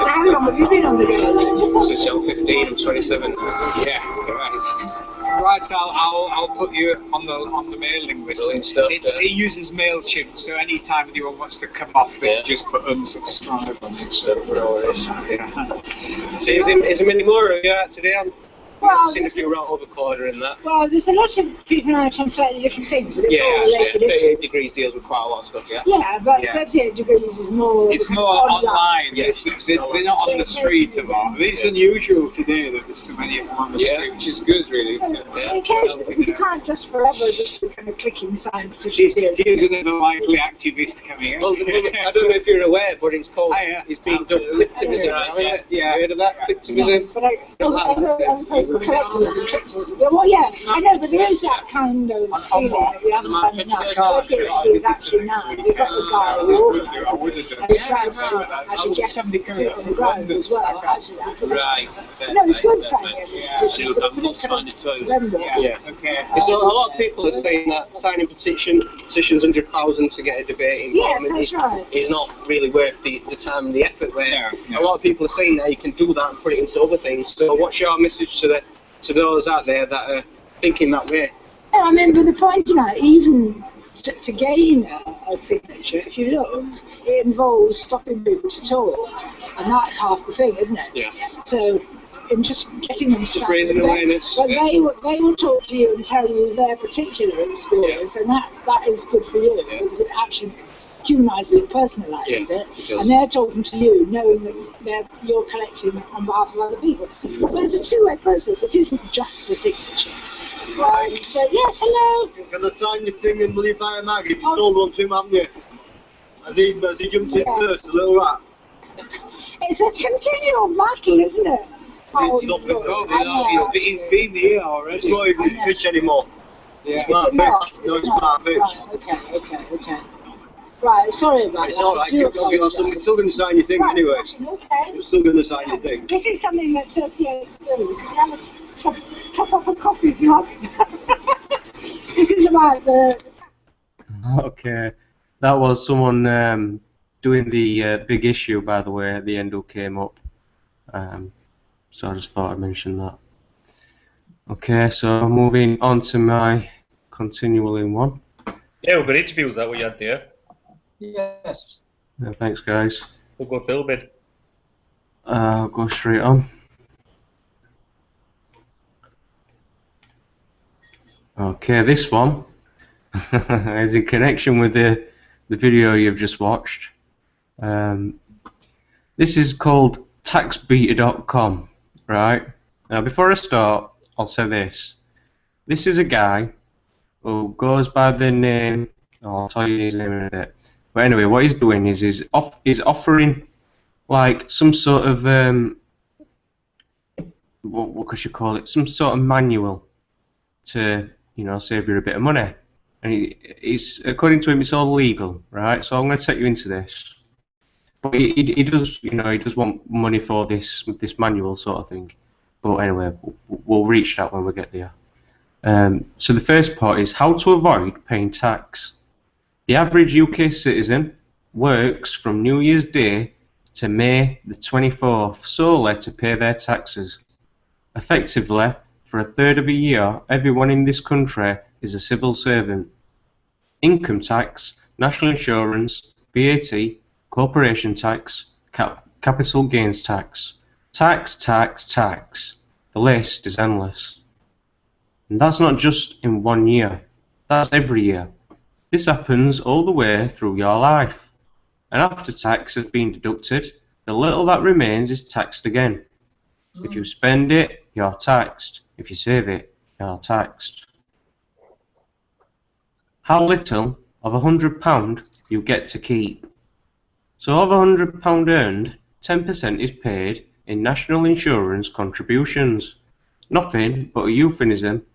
how long have you been on the go? Since I'm 15, I'm 27. Right, I'll put you on the mailing list. It uses MailChimp, so anytime anyone wants to come off it, just put unsubscribe on it. So is there many more of you out today? I've seen a few around overcorder in that. Well, there's a lot of people out on slightly different things, but it's all related. 38 degrees deals with quite a lot of stuff, Yeah, but 38 degrees is more. It's more online. They're not on the street a lot. It's unusual today that there's so many of them on the street, which is good, really. Occasionally, because you can't just forever just be kind of clicking sign petitions. Here's another likely activist coming in. Well, I don't know if you're aware, but it's called. It's being done cliptivism. You heard of that? Cliptivism. But as opposed to collectivism. Well, yeah, I know, but there is that kind of feeling that we haven't done enough. 38 degrees actually now. We've got the guy who tries to actually get feet on the ground as well. Actually, no, it's good signing petitions, but it's a bit kind of vendor. So a lot of people are saying that signing petitions £100,000 to get a debate in Parliament is not really worth the time and the effort. Where a lot of people are saying that you can do that and put it into other things. So what's your message to those out there that are thinking that way? Yeah, I mean, but the point about even to gain a signature, if you look, it involves stopping people to talk, and that's half the thing, isn't it? Yeah. So, in just getting them just raising awareness. But they will talk to you and tell you their particular experience, and that is good for you because it actually humanises it, personalises it, and they're talking to you knowing that you're collecting on behalf of other people. So it's a two-way process. It isn't just a signature. So yes, hello. Can I sign your thing and will you buy a mag? You stole one to him, haven't you? Has he jumped in first, a little rat? It's a continual battle, isn't it? He's been here already. It's not even pitch anymore. Yeah. It's not pitch. No, it's not pitch. Right, okay. Right, sorry about it's that. Alright, you're still going to sign your thing anyway. You're still going to sign your thing. This is something that 38 do. You can have a top up of coffee if you want. This is about the... Okay, that was someone doing the big issue, by the way, at the end who came up. So I just thought I'd mention that. Okay, so moving on to my continuing one. Yeah, we've got interviews that we had there. Yes. Yeah, thanks, guys. We'll go filming. I'll go straight on. Okay, this one is in connection with the video you've just watched. This is called TAXPAYERS.com, right? Now, before I start, I'll say this. This is a guy who goes by the name, I'll tell you his name in a bit. But anyway, what he's doing is he's offering like some sort of, what could you call it? Some sort of manual to, you know, save you a bit of money. And it's, according to him, it's all legal, right? So I'm going to take you into this. But he does, you know, he does want money for this manual sort of thing. But anyway, we'll reach that when we get there. So the first part is how to avoid paying tax. The average UK citizen works from New Year's Day to May the 24th solely to pay their taxes. Effectively, for a third of a year, everyone in this country is a civil servant. Income tax, national insurance, VAT, corporation tax, capital gains tax. Tax, tax, tax. The list is endless. And that's not just in 1 year, that's every year. This happens all the way through your life. And after tax has been deducted, the little that remains is taxed again. If you spend it, you're taxed. If you save it, you're taxed. How little of £100 you get to keep. So of £100 earned, 10% is paid in national insurance contributions. Nothing but a euphemism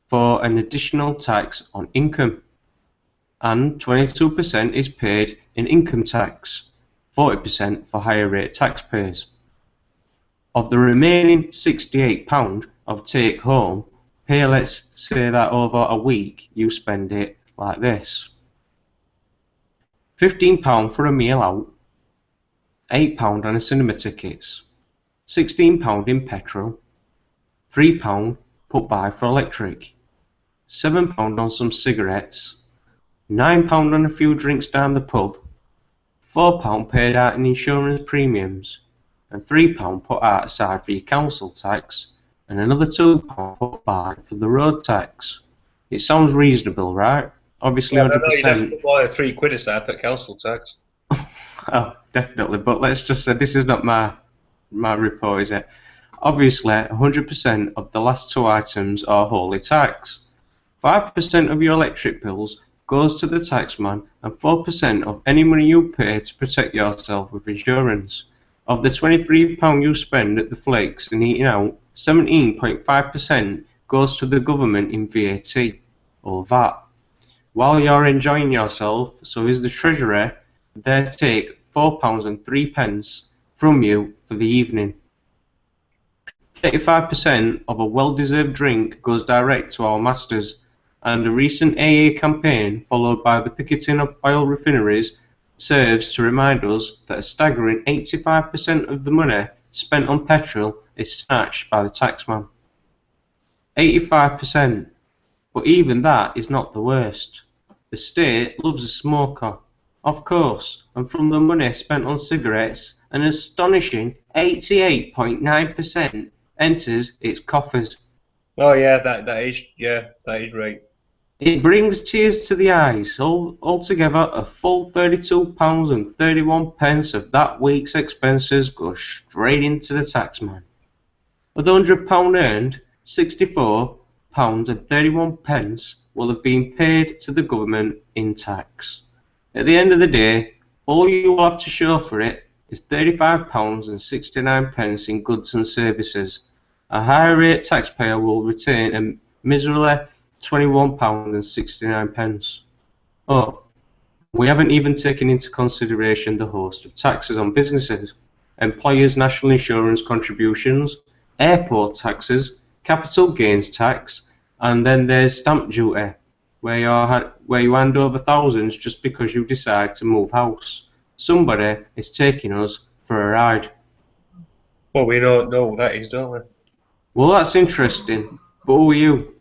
for an additional tax on income. And 22% is paid in income tax, 40% for higher rate taxpayers. Of the remaining £68 of take home, pay, let's say that over a week you spend it like this. £15 for a meal out, £8 on a cinema tickets, £16 in petrol, £3 put by for electric, £7 on some cigarettes, £9 on a few drinks down the pub, £4 paid out in insurance premiums, and £3 put out aside for your council tax, and another £2 put by for the road tax. It sounds reasonable, right? Obviously, 100%. You don't put more than £3 aside for council tax. Oh, definitely. But let's just say this is not my report, is it? Obviously, 100% of the last two items are wholly tax. 5% of your electric bills goes to the taxman, and 4% of any money you pay to protect yourself with insurance. Of the £23 you spend at the flakes and eating out, 17.5% goes to the government in VAT, or VAT. While you're enjoying yourself, so is the Treasury. They take £4.03 from you for the evening. 35% of a well-deserved drink goes direct to our masters, and a recent AA campaign, followed by the picketing of oil refineries, serves to remind us that a staggering 85% of the money spent on petrol is snatched by the taxman. 85%. But even that is not the worst. The state loves a smoker, of course, and from the money spent on cigarettes, an astonishing 88.9% enters its coffers. Oh yeah, that is right. It brings tears to the eyes. Altogether, a full £32.31 of that week's expenses go straight into the taxman. Of the £100 earned, £64.31 will have been paid to the government in tax. At the end of the day, all you will have to show for it is £35.69 in goods and services. A higher rate taxpayer will retain a miserly £21.69. Oh, we haven't even taken into consideration the host of taxes on businesses, employers' national insurance contributions, airport taxes, capital gains tax, and then there's stamp duty, where you hand over thousands just because you decide to move house. Somebody is taking us for a ride. Well, we don't know what that is, don't we? Well, that's interesting, but who are you?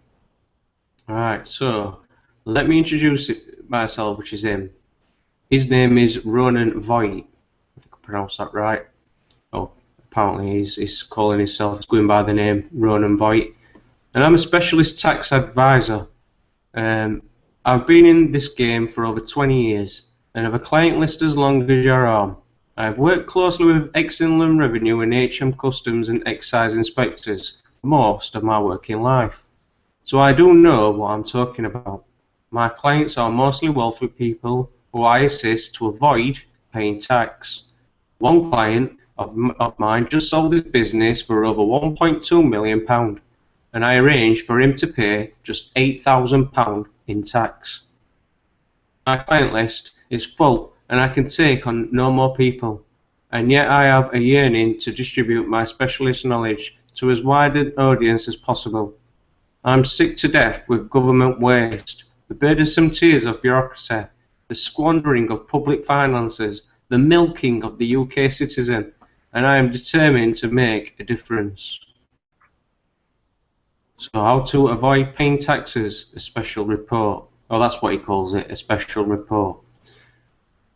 Alright, so let me introduce myself, which is him. His name is Ronan Voigt. I think I pronounced that right. Oh, apparently he's calling himself, going by the name Ronan Voigt. And I'm a specialist tax advisor. I've been in this game for over 20 years and have a client list as long as your arm. I've worked closely with Inland Revenue and HM Customs and Excise inspectors for most of my working life. So I do know what I'm talking about. My clients are mostly wealthy people who I assist to avoid paying tax. One client of mine just sold his business for over £1.2 million, and I arranged for him to pay just £8,000 in tax. My client list is full and I can take on no more people, and yet I have a yearning to distribute my specialist knowledge to as wide an audience as possible. I'm sick to death with government waste, the burdensome tiers of bureaucracy, the squandering of public finances, the milking of the UK citizen, and I am determined to make a difference. So how to avoid paying taxes, a special report. Oh, that's what he calls it, a special report.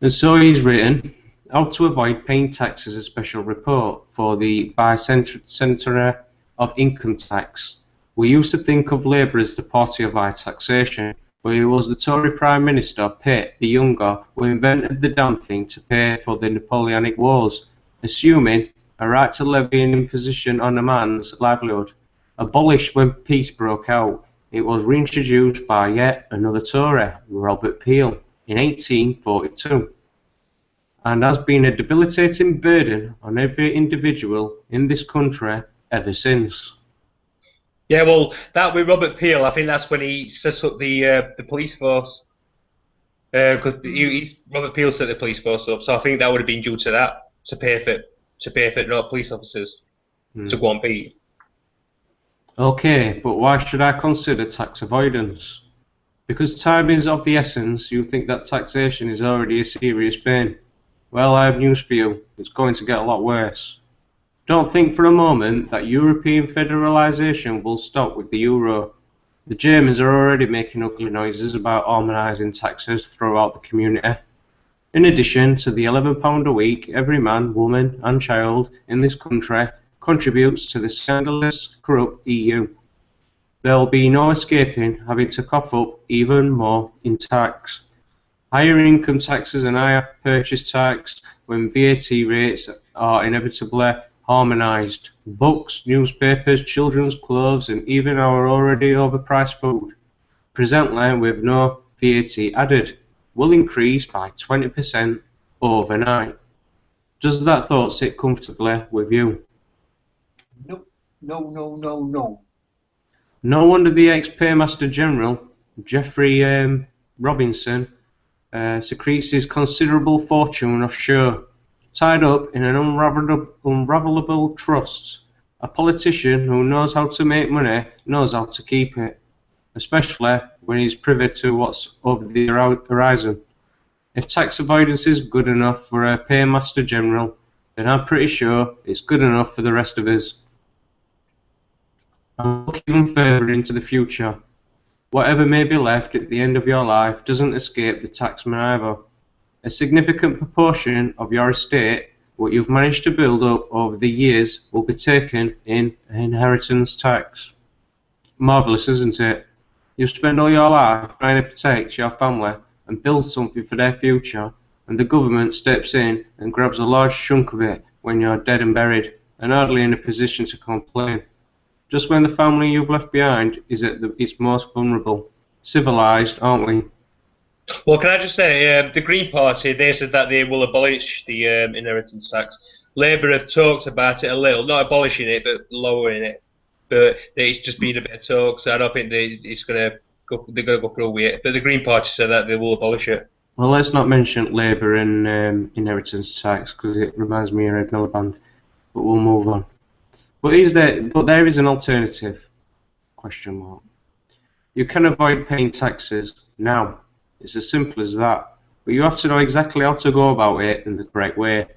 And so he's written, how to avoid paying taxes, a special report for the Bicentenary of Income Tax. We used to think of Labour as the party of high taxation, but it was the Tory Prime Minister, Pitt the Younger, who invented the damn thing to pay for the Napoleonic Wars, assuming a right to levy an imposition on a man's livelihood. Abolished when peace broke out, it was reintroduced by yet another Tory, Robert Peel, in 1842, and has been a debilitating burden on every individual in this country ever since. Yeah, well, that with Robert Peel, I think that's when he set up the police force. Because Robert Peel set the police force up, so I think that would have been due to that, to pay for no police officers to go and beat. Okay, but why should I consider tax avoidance? Because time is of the essence, you think that taxation is already a serious pain. Well, I have news for you. It's going to get a lot worse. Don't think for a moment that European federalisation will stop with the euro. The Germans are already making ugly noises about harmonising taxes throughout the community. In addition to the £11 a week every man, woman and child in this country contributes to the scandalous, corrupt EU, there will be no escaping having to cough up even more in tax. Higher income taxes and higher purchase tax when VAT rates are inevitably harmonised. Books, newspapers, children's clothes and even our already overpriced food, presently with no VAT added, will increase by 20% overnight. Does that thought sit comfortably with you? No, no, no, no, no. No wonder the ex-Paymaster General, Geoffrey Robinson, secretes his considerable fortune offshore, tied up in an unravelable trust. A politician who knows how to make money knows how to keep it, especially when he's privy to what's over the horizon. If tax avoidance is good enough for a Paymaster General, then I'm pretty sure it's good enough for the rest of us. And look even further into the future. Whatever may be left at the end of your life doesn't escape the taxman either. A significant proportion of your estate, what you've managed to build up over the years, will be taken in inheritance tax. Marvellous, isn't it? You spend all your life trying to protect your family and build something for their future, and the government steps in and grabs a large chunk of it when you're dead and buried, and hardly in a position to complain. Just when the family you've left behind is at its most vulnerable. Civilised, aren't we? Well, can I just say, the Green Party, they said that they will abolish the inheritance tax. Labour have talked about it a little, not abolishing it, but lowering it. But it's just been a bit of talk, so I don't think they're going to go through with it. But the Green Party said that they will abolish it. Well, let's not mention Labour and inheritance tax, because it reminds me of Red Miliband. But we'll move on. But there is an alternative? Question mark. You can avoid paying taxes now. It's as simple as that. But you have to know exactly how to go about it in the correct way.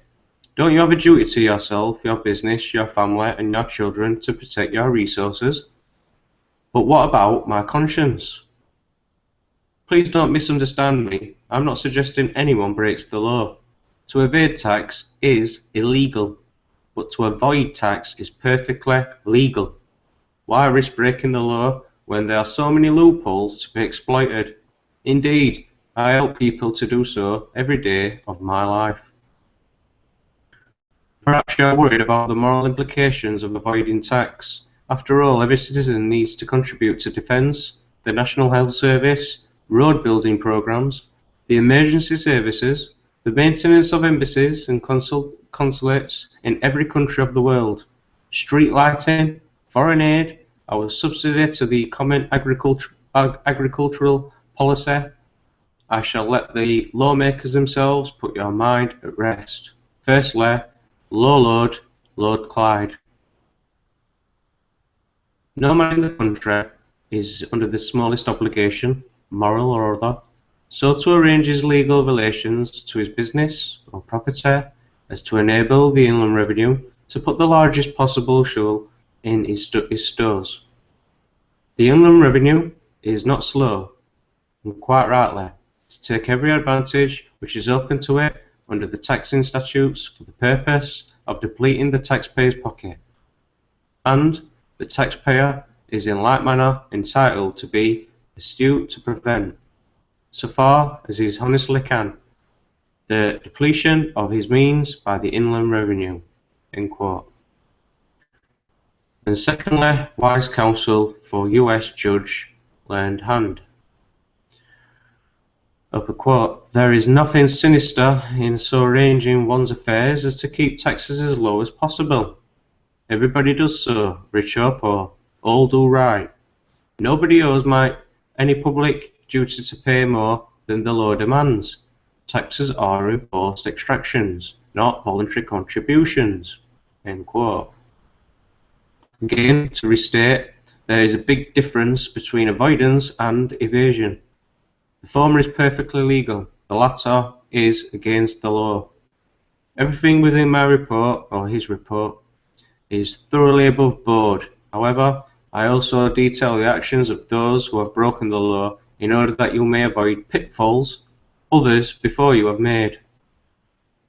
Don't you have a duty to yourself, your business, your family and your children to protect your resources? But what about my conscience? Please don't misunderstand me. I'm not suggesting anyone breaks the law. To evade tax is illegal, but to avoid tax is perfectly legal. Why risk breaking the law when there are so many loopholes to be exploited? Indeed, I help people to do so every day of my life. Perhaps you are worried about the moral implications of avoiding tax. After all, every citizen needs to contribute to defence, the National Health Service, road building programmes, the emergency services, the maintenance of embassies and consulates in every country of the world, street lighting, foreign aid, our subsidy to the Common Agricultural Policy. I shall let the lawmakers themselves put your mind at rest. Firstly, low load, Lord Clyde. No man in the country is under the smallest obligation, moral or other, so to arrange his legal relations to his business or property as to enable the Inland Revenue to put the largest possible shoal in his stores. The Inland Revenue is not slow, and quite rightly, to take every advantage which is open to it under the taxing statutes for the purpose of depleting the taxpayer's pocket. And the taxpayer is in like manner entitled to be astute to prevent, so far as he honestly can, the depletion of his means by the Inland Revenue. End quote. And secondly, wise counsel for US Judge Learned Hand. Upper quote, there is nothing sinister in so arranging one's affairs as to keep taxes as low as possible. Everybody does so, rich or poor, all do right. Nobody owes any public duty to pay more than the law demands. Taxes are enforced extractions, not voluntary contributions. End quote. Again, to restate, there is a big difference between avoidance and evasion. The former is perfectly legal, the latter is against the law. Everything within my report, or his report, is thoroughly above board. However, I also detail the actions of those who have broken the law in order that you may avoid pitfalls others before you have made.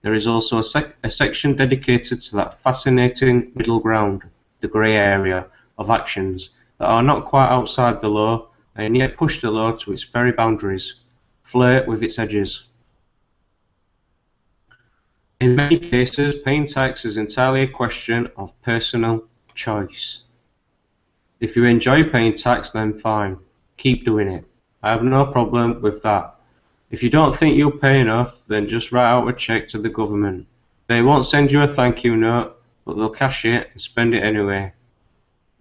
There is also a section dedicated to that fascinating middle ground, the grey area, of actions that are not quite outside the law and yet push the law to its very boundaries, flirt with its edges. In many cases, paying tax is entirely a question of personal choice. If you enjoy paying tax, then fine, keep doing it. I have no problem with that. If you don't think you'll pay enough, then just write out a cheque to the government. They won't send you a thank you note, but they'll cash it and spend it anyway.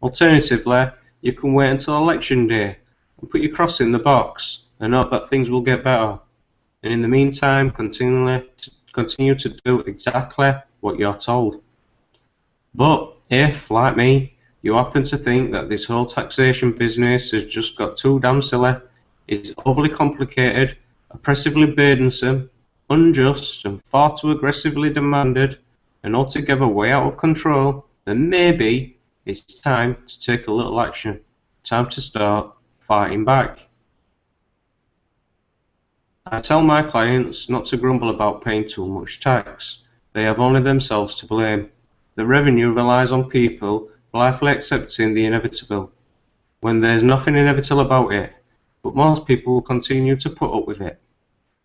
Alternatively, you can wait until election day and put your cross in the box and hope that things will get better. And in the meantime, continue to do exactly what you're told. But if, like me, you happen to think that this whole taxation business has just got too damn silly, is overly complicated, oppressively burdensome, unjust, and far too aggressively demanded, and altogether way out of control, then maybe it's time to take a little action. Time to start fighting back. I tell my clients not to grumble about paying too much tax. They have only themselves to blame. The revenue relies on people blithely accepting the inevitable, when there's nothing inevitable about it, but most people will continue to put up with it.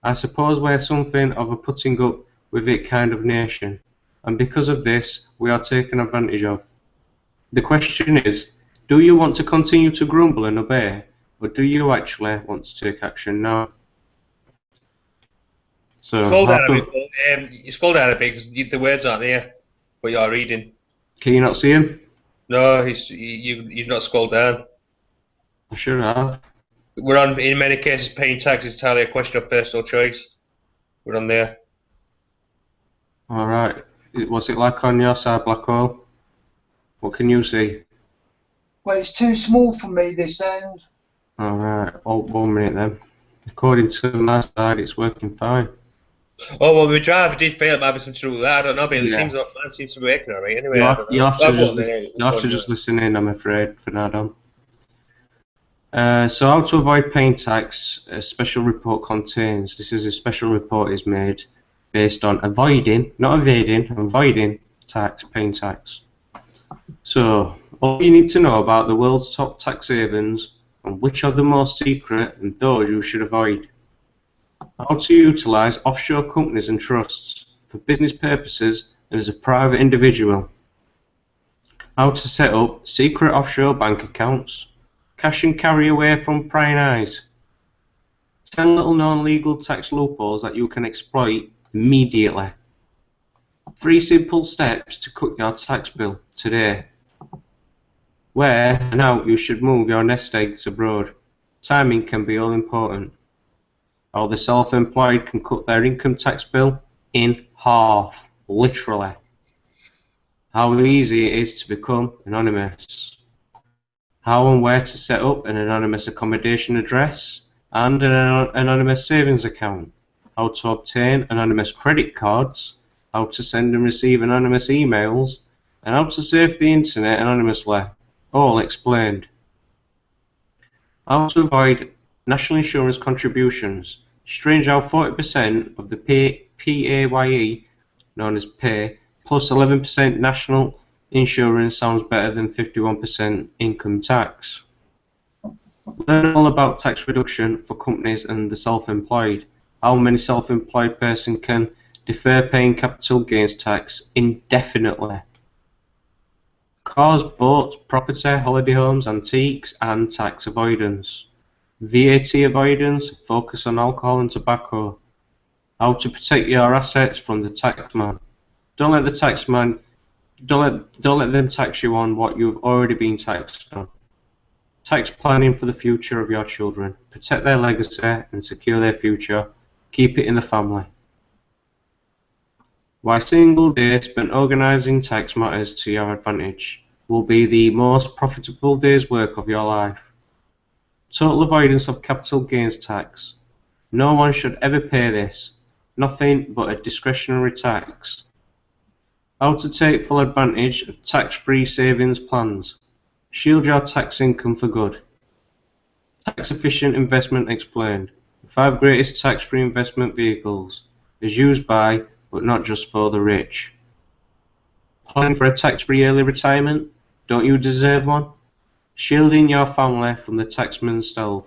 I suppose we're something of a putting up with it kind of nation, and because of this, we are taken advantage of. The question is, do you want to continue to grumble and obey, or do you actually want to take action now? So, scroll down a bit, you scroll down a bit because the words aren't there, but you're reading. Can you not see him? No, you've not scrolled down. I should have. We're on, in many cases, paying tax is entirely a question of personal choice. We're on there. Alright. What's it like on your side, Blackhole? What can you see? Well, it's too small for me, this end. Alright, 1 minute then. According to my side, it's working fine. Oh, well, my driver did fail. It might be something to do with that. I don't know, but it seems to be working alright. Anyway, you'll have to just listen in, I'm afraid, for now, Dom. So how to avoid paying tax, a special report contains. This is a special report is made based on avoiding, not evading, avoiding tax, paying tax. So all you need to know about the world's top tax havens and which are the most secret and those you should avoid. How to utilise offshore companies and trusts for business purposes and as a private individual. How to set up secret offshore bank accounts. Cash and carry away from prying eyes. 10 little known legal tax loopholes that you can exploit immediately. 3 simple steps to cut your tax bill today. Where and how you should move your nest eggs abroad. Timing can be all important. How the self-employed can cut their income tax bill in half, literally. How easy it is to become anonymous. How and where to set up an anonymous accommodation address and an anonymous savings account. How to obtain anonymous credit cards. How to send and receive anonymous emails. And how to surf the internet anonymously. All explained. How to avoid national insurance contributions. Strange how 40% of the PAYE, known as pay, plus 11% national insurance sounds better than 51% income tax. Learn all about tax reduction for companies and the self-employed. How many self-employed person can defer paying capital gains tax indefinitely. Cars, boats, property, holiday homes, antiques, and tax avoidance. VAT avoidance, focus on alcohol and tobacco. How to protect your assets from the taxman. Don't let the taxman, don't let them tax you on what you've already been taxed on. Tax planning for the future of your children. Protect their legacy and secure their future. Keep it in the family. Why a single day spent organising tax matters to your advantage will be the most profitable day's work of your life. Total avoidance of capital gains tax. No one should ever pay this. Nothing but a discretionary tax. How to take full advantage of tax-free savings plans. Shield your tax income for good. Tax-efficient investment explained. The 5 greatest tax-free investment vehicles. Is used by, but not just for, the rich. Planning for a tax-free early retirement? Don't you deserve one? Shielding your family from the taxman's stealth.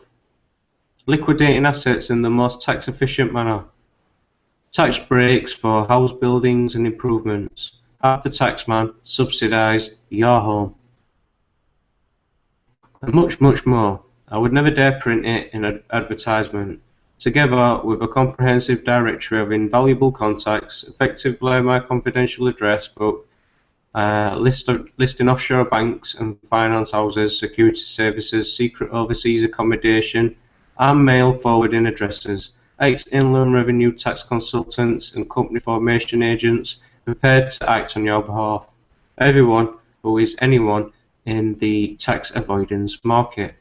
Liquidating assets in the most tax-efficient manner. Tax breaks for house buildings and improvements. Have the taxman subsidise your home. And much, much more. I would never dare print it in an advertisement. Together with a comprehensive directory of invaluable contacts, effectively my confidential address book, listing offshore banks and finance houses, security services, secret overseas accommodation, and mail forwarding addresses, ex-Inland Revenue tax consultants and company formation agents prepared to act on your behalf. Everyone who is anyone in the tax avoidance market.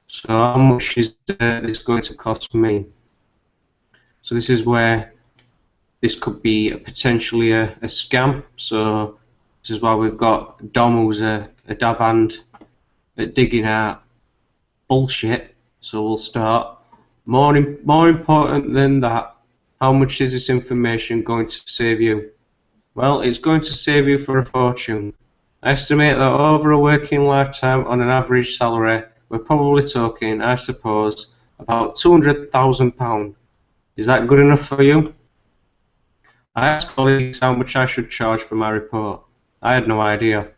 So how much is this going to cost me? So this is where this could be potentially a scam. So this is why we've got Dom, who's a dab hand at digging out bullshit. So we'll start. More important than that, how much is this information going to save you? Well, it's going to save you for a fortune. I estimate that over a working lifetime on an average salary, we're probably talking, I suppose, about £200,000. Is that good enough for you? I asked colleagues how much I should charge for my report. I had no idea.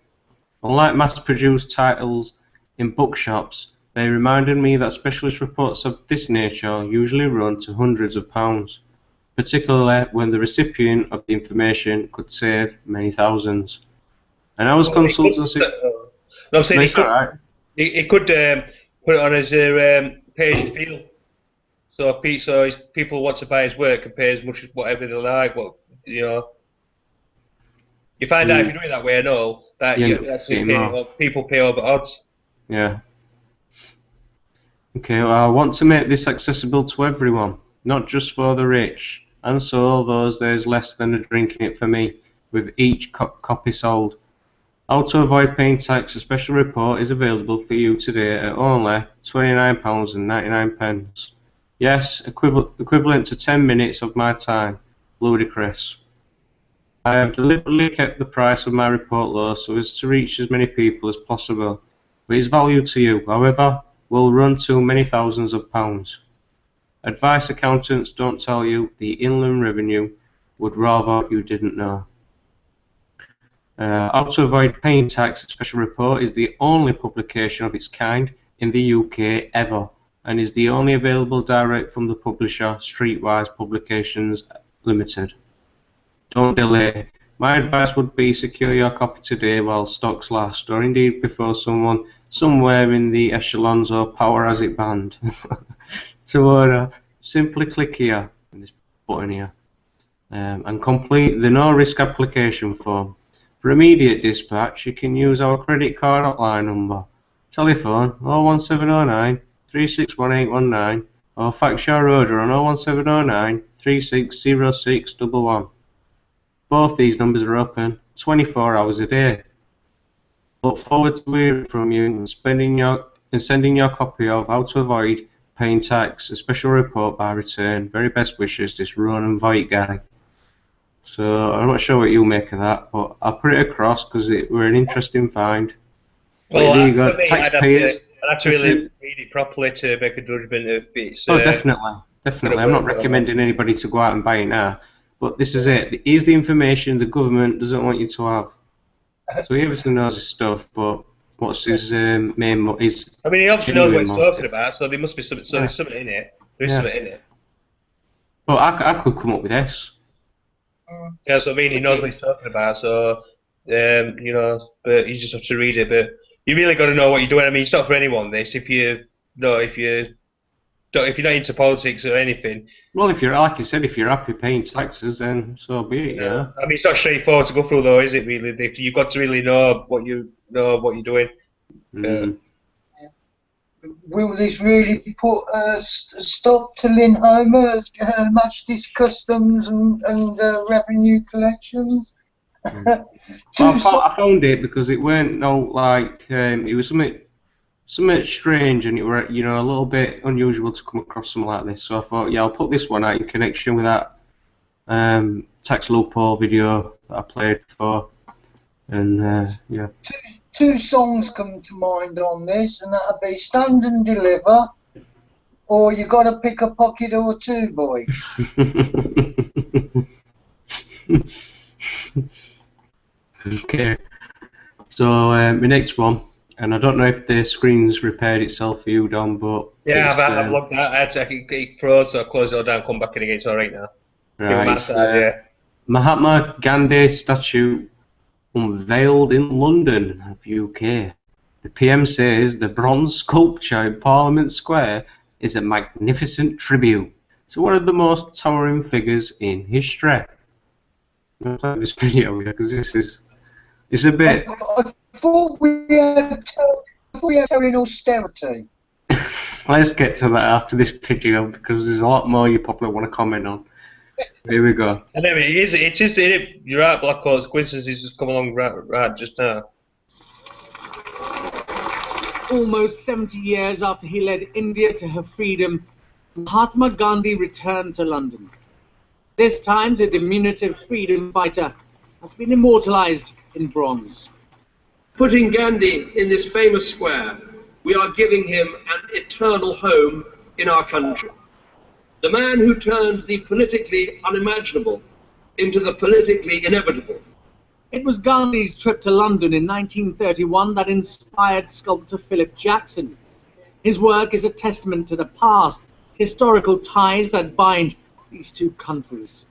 Unlike mass-produced titles in bookshops, they reminded me that specialist reports of this nature usually run to hundreds of pounds, particularly when the recipient of the information could save many thousands. And I was consultancy. No, I'm saying it could put it on as a page feel. So if people want to buy his work and pay as much as whatever they like. What you find out if you're doing it that way. I know that you actually people pay over odds. Yeah. Okay. Well, I want to make this accessible to everyone, not just for the rich. And so those there's less than a drink in it for me with each copy sold. How to avoid paying tax, a special report is available for you today at only £29.99. Yes, equivalent to 10 minutes of my time. Ludicrous. I have deliberately kept the price of my report low so as to reach as many people as possible, but its value to you, however, will run to many thousands of pounds. Advice accountants don't tell you, the Inland Revenue would rather you didn't know. How to avoid paying tax, a special report is the only publication of its kind in the UK ever, and is the only available direct from the publisher, Streetwise Publications Limited. Don't delay. My advice would be secure your copy today while stocks last, or indeed before someone somewhere in the echelons or power has it banned. To order, simply click here, in this button here, and complete the no-risk application form. For immediate dispatch, you can use our credit card hotline number. Telephone 01709 361819 or fax your order on 01709 360611. Both these numbers are open 24 hours a day. Look forward to hearing from you and sending your copy of How to Avoid Paying Tax, a special report by return. Very best wishes, this Ronan Voigt guy. So I'm not sure what you make of that, but I'll put it across because it were an interesting find. Well, there you go. I'd have to really read it properly to make a judgment of it. Oh, definitely. I'm not recommending anybody to go out and buy it now. But this is it. Here's the information the government doesn't want you to have. So he obviously knows his stuff, but what's his main? His I mean, he obviously knows what he's talking about, so there must be something. So there's something in it. There is something in it. Well, I could come up with this. Yeah, so I mean, he knows what he's talking about, so you know, but you just have to read it. But you really got to know what you're doing. I mean, it's not for anyone. This, if you're not into politics or anything. Well, if you're, like you said, if you're happy paying taxes, then so be it. Yeah. I mean, it's not straightforward to go through, though, is it? Really, you've got to really know what you're doing. Will this really put a stop to Lindhomer, Majesty's Customs and revenue collections? Well, I found it because it weren't it was something strange, and it were a little bit unusual to come across something like this. So I thought, yeah, I'll put this one out in connection with that tax loophole video that I played before, and yeah. Two songs come to mind on this, and that'll be Stand and Deliver, or You Gotta Pick a Pocket or Two, Boy. Okay, so my next one, and I don't know if the screen's repaired itself for you, Dom, but yeah, I've logged that. I had to it froze, so I closed it all down, come back in again. It's all right now. Right, Mahatma Gandhi statue unveiled in London, UK. The PM says the bronze sculpture in Parliament Square is a magnificent tribute to one of the most towering figures in history. I'm going to play this video here because this is a bit. I thought we had in austerity. Let's get to that after this video because there's a lot more you probably want to comment on. Here we go. And then it is. You're right, Blackhole's coincidences just come along right just now. Almost 70 years after he led India to her freedom, Mahatma Gandhi returned to London. This time, the diminutive freedom fighter has been immortalized in bronze. Putting Gandhi in this famous square, we are giving him an eternal home in our country. The man who turned the politically unimaginable into the politically inevitable. It was Gandhi's trip to London in 1931 that inspired sculptor Philip Jackson. His work is a testament to the past, historical ties that bind these two countries.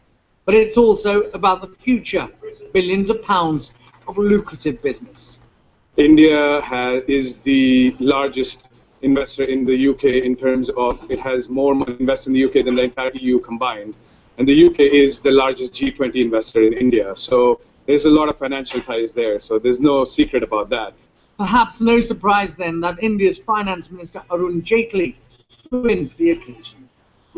But it's also about the future, billions of pounds of lucrative business. India is the largest investor in the UK in terms of it has more money invested in the UK than the entire EU combined. And the UK is the largest G20 investor in India. So there's a lot of financial ties there. So there's no secret about that. Perhaps no surprise then that India's Finance Minister Arun Jaitley flew in for the occasion.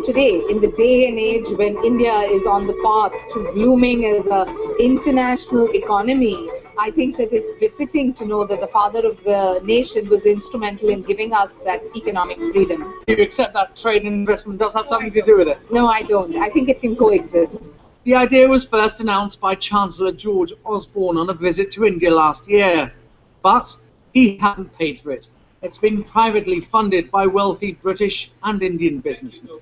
Today, in the day and age when India is on the path to blooming as an international economy, I think that it's befitting to know that the father of the nation was instrumental in giving us that economic freedom. Do you accept that trade and investment does have something to do with it? No, I don't. I think it can coexist. The idea was first announced by Chancellor George Osborne on a visit to India last year, but he hasn't paid for it. It's been privately funded by wealthy British and Indian businessmen.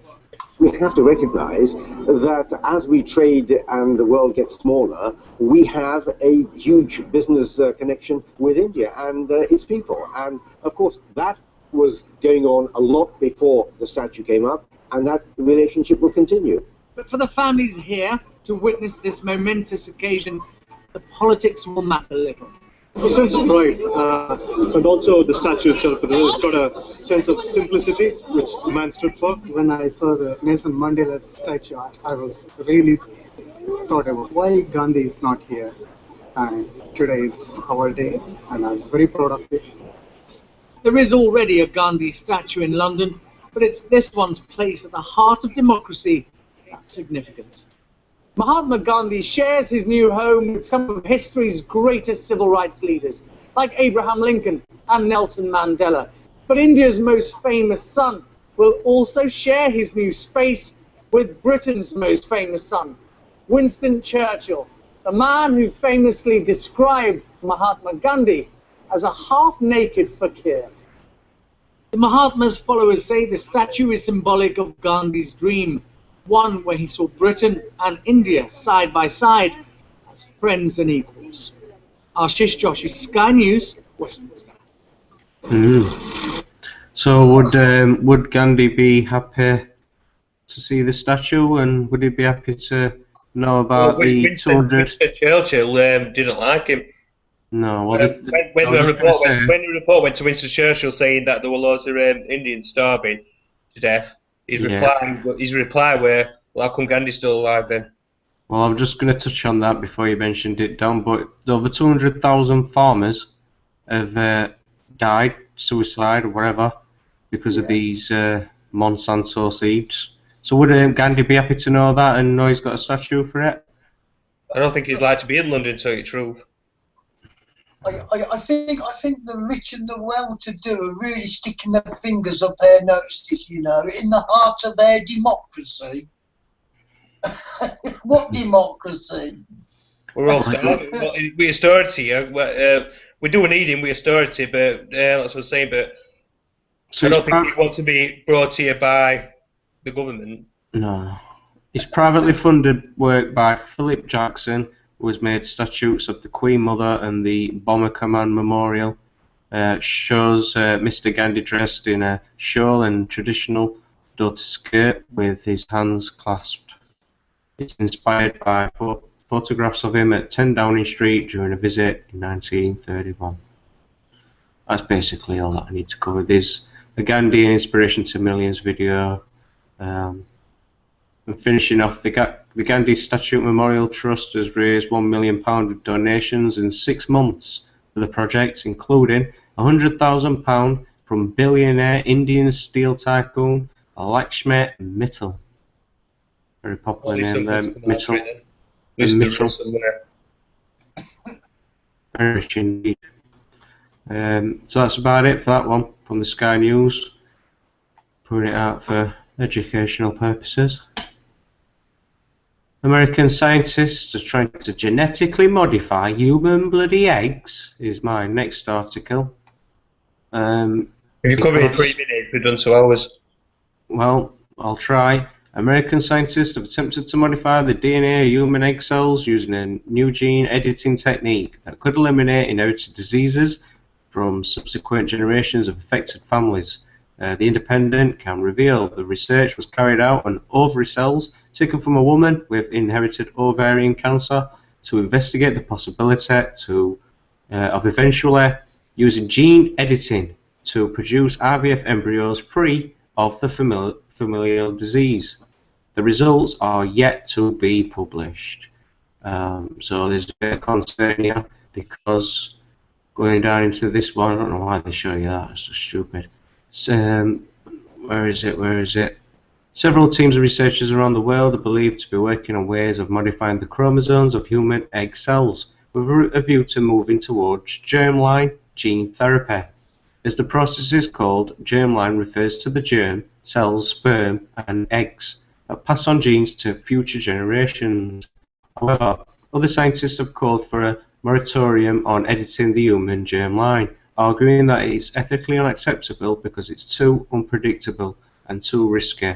We have to recognize that as we trade and the world gets smaller, we have a huge business connection with India and its people. And of course, that was going on a lot before the statue came up, and that relationship will continue. But for the families here to witness this momentous occasion, the politics will matter little. A sense of pride, and also the statue itself. It's got a sense of simplicity, which the man stood for. When I saw the Nelson Mandela statue, I was really thought about why Gandhi is not here. And today is our day, and I'm very proud of it. There is already a Gandhi statue in London, but it's this one's place at the heart of democracy that's significant. Mahatma Gandhi shares his new home with some of history's greatest civil rights leaders, like Abraham Lincoln and Nelson Mandela. But India's most famous son will also share his new space with Britain's most famous son, Winston Churchill, the man who famously described Mahatma Gandhi as a half-naked fakir. The Mahatma's followers say the statue is symbolic of Gandhi's dream, one where he saw Britain and India side by side as friends and equals. Ashish Joshi, Sky News, Westminster. So would Gandhi be happy to see the statue, and would he be happy to know about the 200? Winston Churchill didn't like him. No, well, when the report went to Winston Churchill saying that there were loads of Indians starving to death, his reply were, well, how come Gandhi's still alive then? Well, I'm just going to touch on that before you mentioned it, Don, but over 200,000 farmers have died, suicide or whatever, because of these Monsanto seeds. So would Gandhi be happy to know that and know he's got a statue for it? I don't think he'd like to be in London, to tell you the truth. I think the rich and the well-to-do are really sticking their fingers up their noses, you know, in the heart of their democracy. What democracy? We're all starving. We austerity. We do need him. We austerity, but that's what I'm saying. But so I don't think we want to be brought here by the government. No, it's privately funded work by Philip Jackson, who has made statues of the Queen Mother and the Bomber Command Memorial. Shows Mr. Gandhi dressed in a shawl and traditional dhoti skirt with his hands clasped. It's inspired by photographs of him at 10 Downing Street during a visit in 1931. That's basically all that I need to cover. There's a Gandhi Inspiration to Millions video. And finishing off, the Gandhi Statue Memorial Trust has raised £1 million with donations in 6 months for the project, including £100,000 from billionaire Indian steel tycoon Lakshmi Mittal. Very popular name there, Mittal. Very rich indeed. So that's about it for that one from the Sky News. Putting it out for educational purposes. American scientists are trying to genetically modify human bloody eggs is my next article. You covered it in 3 minutes, we've done 2 hours. Well, I'll try. American scientists have attempted to modify the DNA of human egg cells using a new gene editing technique that could eliminate inherited diseases from subsequent generations of affected families. The Independent can reveal the research was carried out on ovary cells taken from a woman with inherited ovarian cancer to investigate the possibility of eventually using gene editing to produce IVF embryos free of the familial disease. The results are yet to be published. So there's a bit of concern here because going down into this one, I don't know why they show you that, it's so stupid. Where is it? Several teams of researchers around the world are believed to be working on ways of modifying the chromosomes of human egg cells with a view to moving towards germline gene therapy. As the process is called, germline refers to the germ, cells, sperm, and eggs that pass on genes to future generations. However, other scientists have called for a moratorium on editing the human germline, arguing that it is ethically unacceptable because it's too unpredictable and too risky.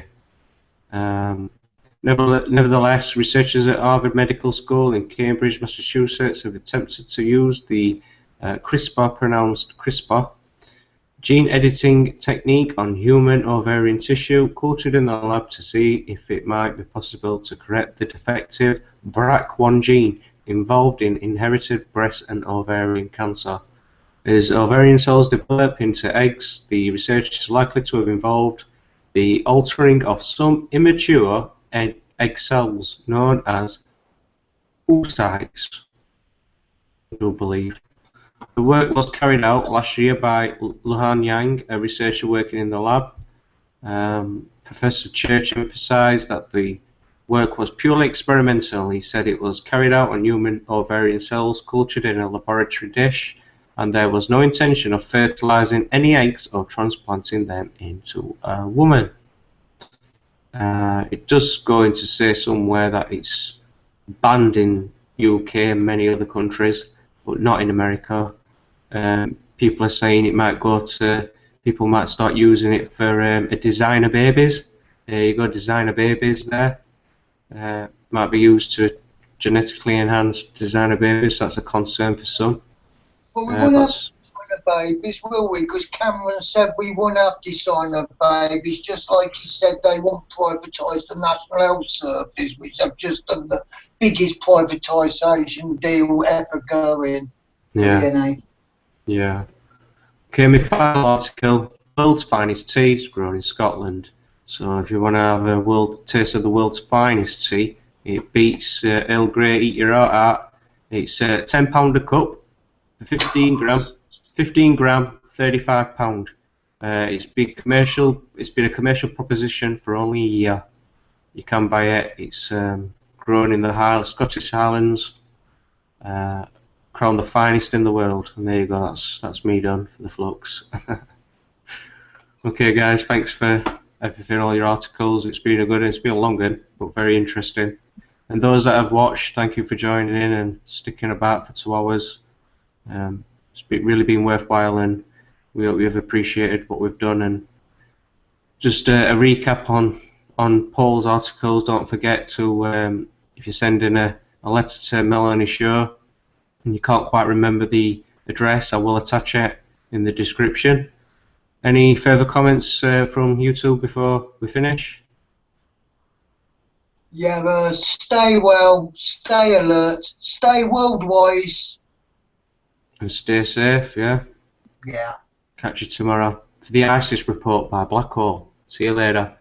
Nevertheless, researchers at Harvard Medical School in Cambridge, Massachusetts have attempted to use the CRISPR, pronounced CRISPR, gene editing technique on human ovarian tissue cultured in the lab to see if it might be possible to correct the defective BRCA1 gene involved in inherited breast and ovarian cancer. As ovarian cells develop into eggs, the research is likely to have involved the altering of some immature egg cells known as oocytes, I do believe. The work was carried out last year by Luhan Yang, a researcher working in the lab. Professor Church emphasized that the work was purely experimental. He said it was carried out on human ovarian cells cultured in a laboratory dish, and there was no intention of fertilizing any eggs or transplanting them into a woman. It does go into say somewhere that it's banned in UK and many other countries, but not in America. People are saying it might go to, people might start using it for a designer babies. There you go, designer babies there. Might be used to genetically enhance designer babies. That's a concern for some. But we won't have designer babies, will we? Because Cameron said we won't have designer babies, just like he said they won't privatise the National Health Service, which have just done the biggest privatisation deal ever going. Yeah. Yeah. Okay, my final article, world's finest tea is grown in Scotland. So if you want to have a taste of the world's finest tea, it beats Earl Grey, eat your heart out. It's £10 a cup, 15 gram, £35. It's been a commercial proposition for only a year. You can buy it. It's grown in the Scottish Highlands, crowned the finest in the world. And there you go. That's me done for the Flux. Okay, guys. Thanks for everything, all your articles. It's been a long one, but very interesting. And those that have watched, thank you for joining in and sticking about for 2 hours. It's really been worthwhile, and we hope you've appreciated what we've done. And just a recap on Paul's articles. Don't forget to, if you're sending a letter to Melanie Shaw and you can't quite remember the address, I will attach it in the description. Any further comments from you two before we finish? Yeah, stay well, stay alert, stay world-wise. And stay safe, yeah? Yeah. Catch you tomorrow for the ISIS report by Blackhole. See you later.